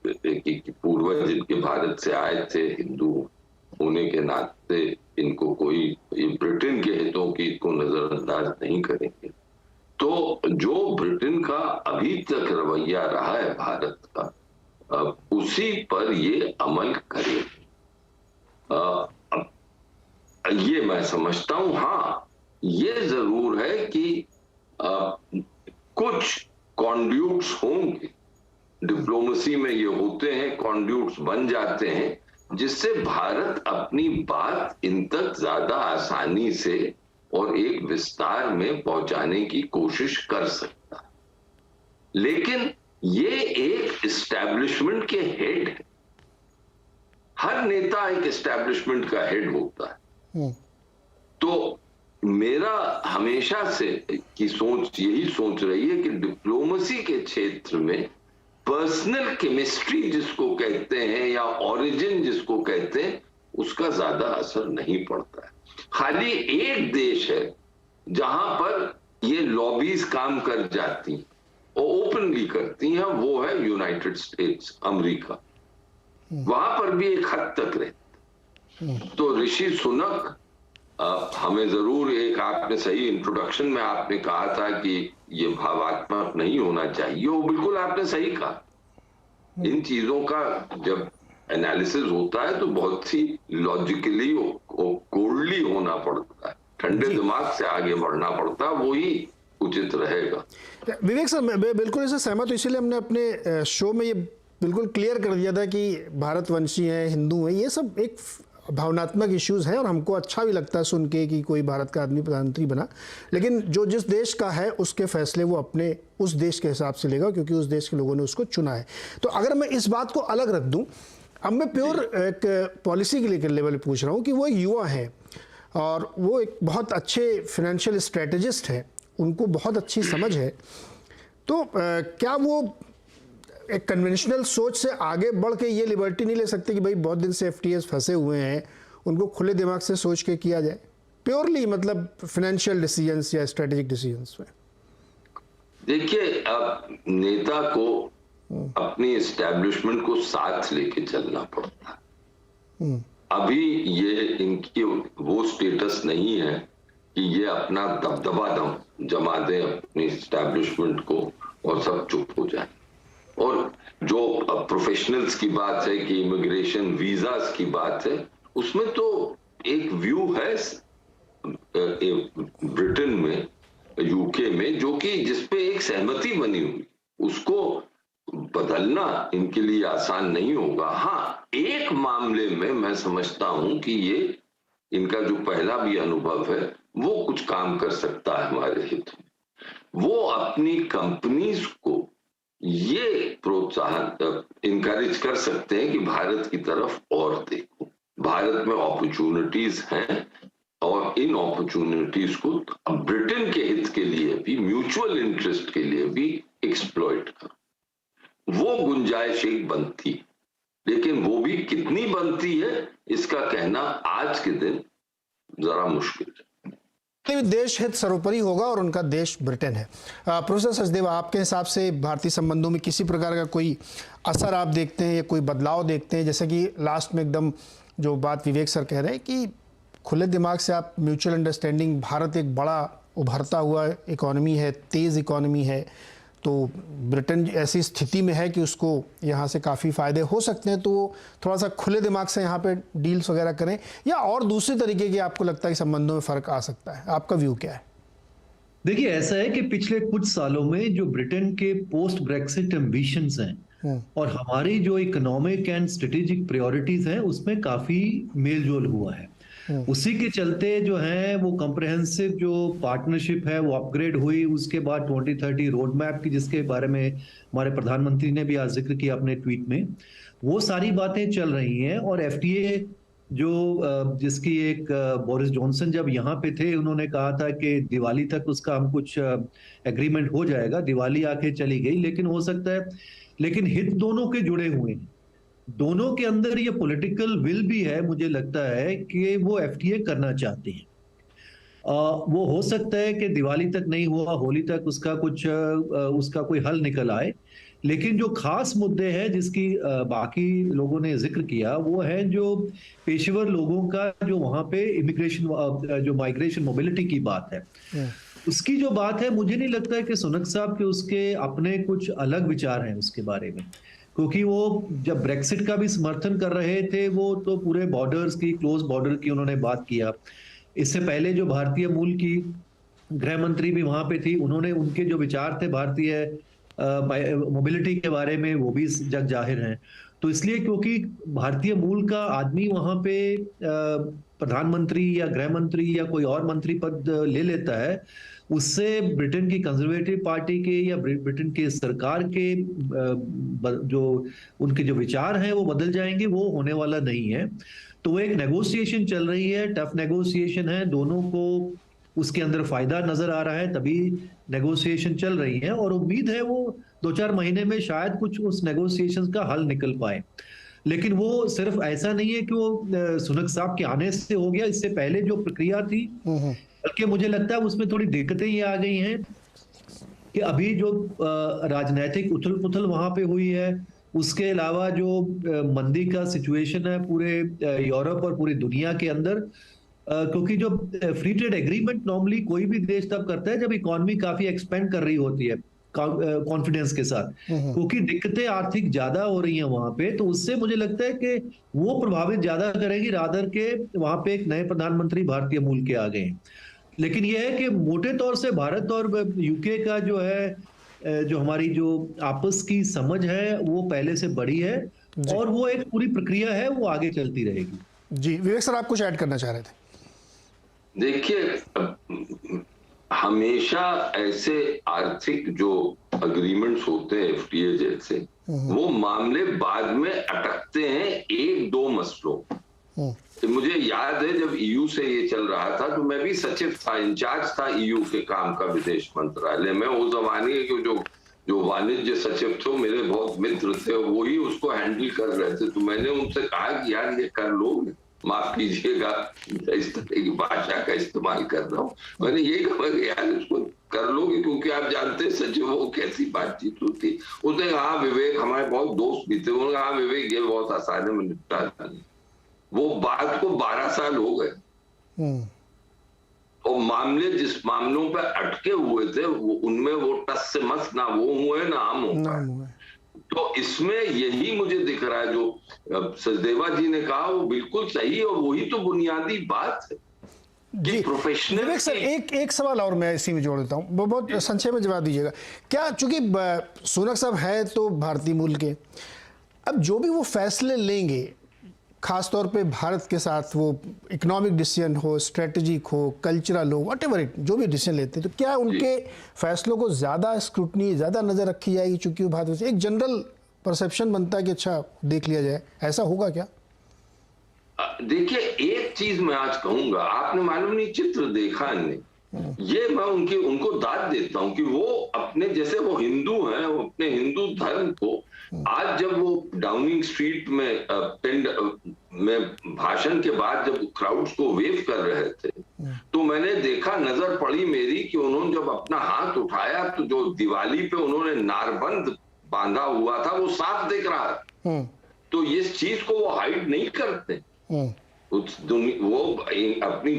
पूर्वज जिनके भारत से आए थे हिंदू होने के नाते इनको कोई ब्रिटेन के हितों की को नजरअंदाज नहीं करेंगे। तो जो ब्रिटेन का अभी तक रवैया रहा है भारत का, उसी पर ये अमल करें, ये मैं समझता हूं। हाँ, ये जरूर है कि कुछ कॉन्ड्यूट्स होंगे, डिप्लोमेसी में ये होते हैं, कॉन्ड्यूट्स बन जाते हैं जिससे भारत अपनी बात इन तक ज्यादा आसानी से और एक विस्तार में पहुंचाने की कोशिश कर सकता है। लेकिन ये एक एस्टैब्लिशमेंट के हेड है, हर नेता एक एस्टैब्लिशमेंट का हेड होता है। तो मेरा हमेशा से की सोच यही सोच रही है कि डिप्लोमेसी के क्षेत्र में पर्सनल केमिस्ट्री जिसको कहते हैं या ओरिजिन जिसको कहते हैं उसका ज्यादा असर नहीं पड़ता है। खाली एक देश है जहां पर ये लॉबीज काम कर जाती हैं और ओपनली करती हैं, वो है यूनाइटेड स्टेट्स अमेरिका। वहां पर भी एक हद तक रहती। तो ऋषि सुनक हमें जरूर एक, आपने सही इंट्रोडक्शन में आपने कहा था कि ये भावात्मक नहीं होना चाहिए, वो बिल्कुल आपने सही कहा। इन चीजों का जब एनालिसिस होता है तो बहुत ही लॉजिकली और कोल्डली होना पड़ता है, ठंडे दिमाग से आगे बढ़ना पड़ता है। वही उचित रहेगा। विवेक सर, मैं बिल्कुल इससे सहमत हूँ। इसीलिए हमने अपने शो में ये बिल्कुल क्लियर कर दिया था कि भारतवंशी हैं, हिंदू हैं, ये सब एक भावनात्मक इश्यूज हैं और हमको अच्छा भी लगता है सुन के कि कोई भारत का आदमी प्रधानमंत्री बना, लेकिन जो जिस देश का है उसके फैसले वो अपने उस देश के हिसाब से लेगा, क्योंकि उस देश के लोगों ने उसको चुना है। तो अगर मैं इस बात को अलग रख दूं, अब मैं प्योर एक पॉलिसी के लेवल पे पूछ रहा हूं कि वो युवा हैं और वो एक बहुत अच्छे फाइनेंशियल स्ट्रेटेजिस्ट हैं, उनको बहुत अच्छी समझ है, तो क्या वो एक कन्वेंशनल सोच से आगे बढ़ के ये लिबर्टी नहीं ले सकते कि भाई बहुत दिन से एफटीएस फंसे हुए हैं, उनको खुले दिमाग से सोच के किया जाए, प्योरली मतलब फाइनेंशियल डिसीजंस या स्ट्रेटेजिक डिसीजंस में? देखिए, अब नेता को अपनी एस्टैब्लिशमेंट को साथ लेके चलना पड़ता है। अभी ये इनकी वो स्टेटस नहीं है कि ये अपना दबदबा जमा दे अपनी एस्टैब्लिशमेंट को और सब चुप हो जाए। और जो प्रोफेशनल्स की बात है कि इमिग्रेशन वीजास की बात है, उसमें तो एक व्यू है ब्रिटेन में, यूके में, जो कि जिसपे एक सहमति बनी हुई, उसको बदलना इनके लिए आसान नहीं होगा। हाँ, एक मामले में मैं समझता हूं कि ये इनका जो पहला भी अनुभव है वो कुछ काम कर सकता है हमारे हित में। वो अपनी कंपनीज को ये प्रोत्साहन इनकरेज कर सकते हैं कि भारत की तरफ और देखो, भारत में अपॉर्चुनिटीज हैं और इन अपॉर्चुनिटीज को ब्रिटेन के हित के लिए भी, म्यूचुअल इंटरेस्ट के लिए भी एक्सप्लॉइट करो। वो गुंजाइश एक बनती, लेकिन वो भी कितनी बनती है इसका कहना आज के दिन जरा मुश्किल है। देश हित सर्वोपरि होगा और उनका देश ब्रिटेन है। प्रोफेसर सचदेव, आपके हिसाब से भारतीय संबंधों में किसी प्रकार का कोई असर आप देखते हैं या कोई बदलाव देखते हैं? जैसे कि लास्ट में एकदम जो बात विवेक सर कह रहे हैं कि खुले दिमाग से आप म्यूचुअल अंडरस्टैंडिंग, भारत एक बड़ा उभरता हुआ इकोनॉमी है, तेज़ इकोनॉमी है, तो ब्रिटेन ऐसी स्थिति में है कि उसको यहाँ से काफ़ी फ़ायदे हो सकते हैं, तो वो थोड़ा सा खुले दिमाग से यहाँ पे डील्स वगैरह करें, या और दूसरे तरीके की आपको लगता है कि संबंधों में फ़र्क आ सकता है? आपका व्यू क्या है? देखिए, ऐसा है कि पिछले कुछ सालों में जो ब्रिटेन के पोस्ट ब्रेक्सिट एम्बिशंस हैं और हमारी जो इकोनॉमिक एंड स्ट्रेटेजिक प्रायोरिटीज हैं उसमें काफ़ी मेल जोल हुआ है। उसी के चलते जो है वो कॉम्प्रिहेंसिव जो पार्टनरशिप है वो अपग्रेड हुई। उसके बाद 2030 रोड मैप की, जिसके बारे में हमारे प्रधानमंत्री ने भी आज जिक्र किया अपने ट्वीट में, वो सारी बातें चल रही हैं। और एफटीए जो जिसकी एक बोरिस जॉनसन जब यहाँ पे थे, उन्होंने कहा था कि दिवाली तक उसका हम कुछ एग्रीमेंट हो जाएगा। दिवाली आके चली गई, लेकिन हो सकता है, लेकिन हित दोनों के जुड़े हुए हैं, दोनों के अंदर ये पॉलिटिकल विल भी है। मुझे लगता है कि वो एफटीए करना चाहते हैं। वो हो सकता है कि दिवाली तक नहीं हुआ, होली तक उसका कोई हल निकल आए, लेकिन जो खास मुद्दे हैं जिसकी बाकी लोगों ने जिक्र किया, वो है जो पेशेवर लोगों का जो वहां पे इमिग्रेशन, जो माइग्रेशन मोबिलिटी की बात है, उसकी जो बात है, मुझे नहीं लगता है कि सुनक साहब के उसके अपने कुछ अलग विचार हैं उसके बारे में, क्योंकि वो जब ब्रेक्सिट का भी समर्थन कर रहे थे, वो तो पूरे बॉर्डर्स की, क्लोज बॉर्डर की उन्होंने बात किया। इससे पहले जो भारतीय मूल की गृह मंत्री भी वहां पे थी, उन्होंने उनके जो विचार थे भारतीय मोबिलिटी के बारे में, वो भी जग जाहिर हैं। तो इसलिए क्योंकि भारतीय मूल का आदमी वहां पे प्रधानमंत्री या गृह मंत्री या कोई और मंत्री पद ले लेता है, उससे ब्रिटेन की कंजर्वेटिव पार्टी के या ब्रिटेन के सरकार के जो उनके जो विचार हैं वो बदल जाएंगे, वो होने वाला नहीं है। तो एक नेगोशिएशन चल रही है, टफ नेगोशिएशन है, दोनों को उसके अंदर फायदा नजर आ रहा है, तभी नेगोशिएशन चल रही है। और उम्मीद है वो 2-4 महीने में शायद कुछ उस नेगोशिएशन का हल निकल पाए। लेकिन वो सिर्फ ऐसा नहीं है कि वो सुनक साहब के आने से हो गया, इससे पहले जो प्रक्रिया थी, बल्कि मुझे लगता है उसमें थोड़ी दिक्कतें ये आ गई हैं कि अभी जो राजनीतिक उथल पुथल वहां पे हुई है, उसके अलावा जो मंदी का सिचुएशन है पूरे यूरोप और पूरी दुनिया के अंदर, क्योंकि जो फ्री ट्रेड एग्रीमेंट नॉर्मली कोई भी देश तब करता है जब इकोनॉमी काफी एक्सपेंड कर रही होती है कॉन्फिडेंस के साथ, क्योंकि दिक्कतें आर्थिक ज्यादा हो रही हैं वहां पे, तो उससे मुझे लगता है कि वो प्रभावित ज्यादा करेगी रादर के वहां पे एक नए प्रधानमंत्री भारतीय मूल के आ गए हैं। लेकिन यह है कि मोटे तौर से भारत और यूके का जो है, जो हमारी जो आपस की समझ है वो पहले से बड़ी है, और वो एक पूरी प्रक्रिया है, वो आगे चलती रहेगी। जी विवेक सर, आप कुछ ऐड करना चाह रहे थे? देखिए, हमेशा ऐसे आर्थिक जो अग्रीमेंट्स होते हैं एफटीए जैसे, वो मामले बाद में अटकते हैं एक दो मसलों। तो मुझे याद है जब ईयू से ये चल रहा था तो मैं भी सचिव था, इंचार्ज था ईयू के काम का विदेश मंत्रालय में। उस जमाने के जो वाणिज्य सचिव थे मेरे बहुत मित्र थे, वही उसको हैंडल कर रहे थे। तो मैंने उनसे कहा कि यार ये कर लोगे, माफ कीजिएगा इस तरह की भाषा का इस्तेमाल कर रहा हूँ, मैंने ये कहा कि यार इसको कर लोगे, क्योंकि आप जानते हैं सचिवों कैसी बातचीत होती। उसने कहा विवेक, हमारे बहुत दोस्त भी थे, उन्होंने कहा विवेक ये बहुत आसान है, मैं निपटा दूंगा। वो बात को 12 साल हो गए और मामले जिस मामलों पर अटके हुए थे वो उनमें वो टस से मस ना वो हुए ना हम हो। तो इसमें यही मुझे दिख रहा है जो सचदेवा जी ने कहा वो बिल्कुल सही है, और वही तो बुनियादी बात है कि प्रोफेशनल। विवेक सर, एक सवाल और मैं इसी में जोड़ देता हूँ, वो बहुत संक्षेप में जवाब दीजिएगा। क्या चूंकि सुनक साहब है तो भारतीय मूल के, अब जो भी वो फैसले लेंगे खासतौर पे भारत के साथ, वो इकोनॉमिक डिसीजन हो, स्ट्रेटेजिक हो, कल्चरल हो, व्हाटएवर इट, जो भी डिसीजन लेते हैं, तो क्या उनके फैसलों को ज़्यादा स्क्रूटनी, ज़्यादा नज़र रखी जाएगी? चूंकि वो भारत से एक जनरल परसेप्शन बनता है कि अच्छा देख लिया जाए, ऐसा होगा क्या? देखिए, एक चीज मैं आज कहूंगा, आपने मालूम नहीं चित्र देखा नहीं, ये मैं उनको दाद देता हूं कि वो अपने, जैसे वो हिंदू हैं, वो अपने हिंदू धर्म को आज जब वो डाउनिंग स्ट्रीट में भाषण के बाद जब क्राउड्स को वेव कर रहे थे, तो मैंने देखा, नजर पड़ी मेरी कि उन्होंने जब अपना हाथ उठाया तो जो दिवाली पे उन्होंने नारबंद बांधा हुआ था वो साफ दिख रहा है। तो इस चीज को वो हाइड नहीं करते, वो अपनी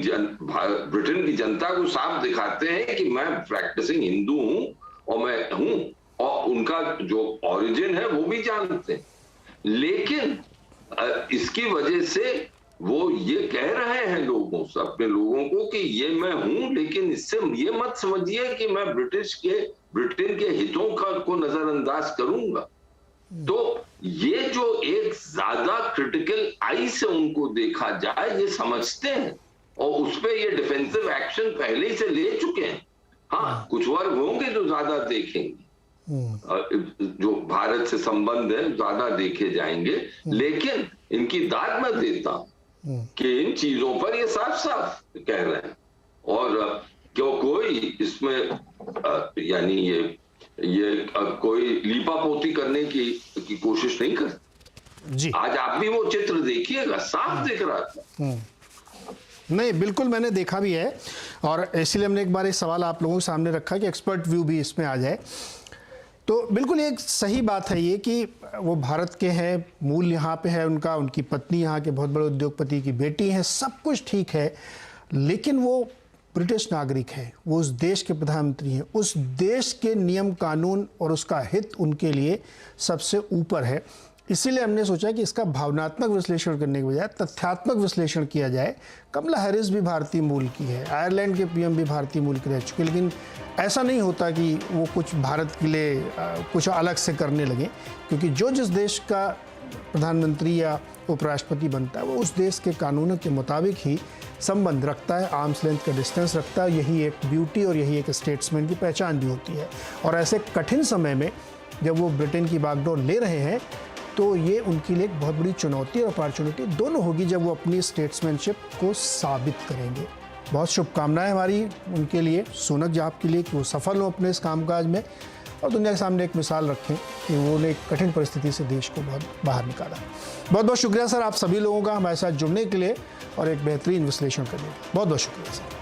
ब्रिटेन की जनता को साफ दिखाते हैं कि मैं प्रैक्टिसिंग हिंदू हूं और मैं हूं, और उनका जो ओरिजिन है वो भी जानते हैं। लेकिन इसकी वजह से वो ये कह रहे हैं लोगों से, अपने लोगों को, कि ये मैं हूं, लेकिन इससे ये मत समझिए कि मैं ब्रिटेन के हितों को नजरअंदाज करूंगा। तो ये जो एक ज्यादा क्रिटिकल आई से उनको देखा जाए, ये समझते हैं, और उस पर ये डिफेंसिव एक्शन पहले ही से ले चुके हैं। हाँ, कुछ वर्ग होंगे जो ज्यादा देखेंगे, जो भारत से संबंध है ज्यादा देखे जाएंगे, लेकिन इनकी दाद मैं देता हूं कि इन चीजों पर ये साफ साफ कह रहे हैं, और क्यों कोई इसमें यानी ये कोई लीपापोती करने की कोशिश नहीं करते जी। आज आप भी वो चित्र देखिएगा, साफ दिख रहा था। नहीं, बिल्कुल मैंने देखा भी है, और इसलिए हमने एक बार एक सवाल आप लोगों के सामने रखा कि एक्सपर्ट व्यू भी इसमें आ जाए। तो बिल्कुल एक सही बात है ये कि वो भारत के हैं, मूल यहाँ पे है उनका, उनकी पत्नी यहाँ के बहुत बड़े उद्योगपति की बेटी है, सब कुछ ठीक है, लेकिन वो ब्रिटिश नागरिक है, वो उस देश के प्रधानमंत्री हैं, उस देश के नियम कानून और उसका हित उनके लिए सबसे ऊपर है। इसीलिए हमने सोचा कि इसका भावनात्मक विश्लेषण करने के बजाय तथ्यात्मक विश्लेषण किया जाए। कमला हैरिस भी भारतीय मूल की है, आयरलैंड के पीएम भी भारतीय मूल के रह चुके, लेकिन ऐसा नहीं होता कि वो कुछ भारत के लिए कुछ अलग से करने लगे, क्योंकि जो जिस देश का प्रधानमंत्री या उपराष्ट्रपति बनता है वो उस देश के कानूनों के मुताबिक ही संबंध रखता है, आर्म्स लेंथ का डिस्टेंस रखता है। यही एक ब्यूटी और यही एक स्टेट्समैन की पहचान भी होती है। और ऐसे कठिन समय में जब वो ब्रिटेन की बागडोर ले रहे हैं तो ये उनके लिए एक बहुत बड़ी चुनौती और अपॉर्चुनिटी दोनों होगी जब वो अपनी स्टेट्समैनशिप को साबित करेंगे। बहुत शुभकामनाएं हमारी उनके लिए, सुनक जी आपके लिए, कि वो सफल हों अपने इस कामकाज में और दुनिया के सामने एक मिसाल रखें कि उन्होंने एक कठिन परिस्थिति से देश को बहुत बाहर निकाला। बहुत बहुत शुक्रिया सर आप सभी लोगों का हमारे साथ जुड़ने के लिए और एक बेहतरीन विश्लेषण करने के लिए। बहुत बहुत शुक्रिया सर।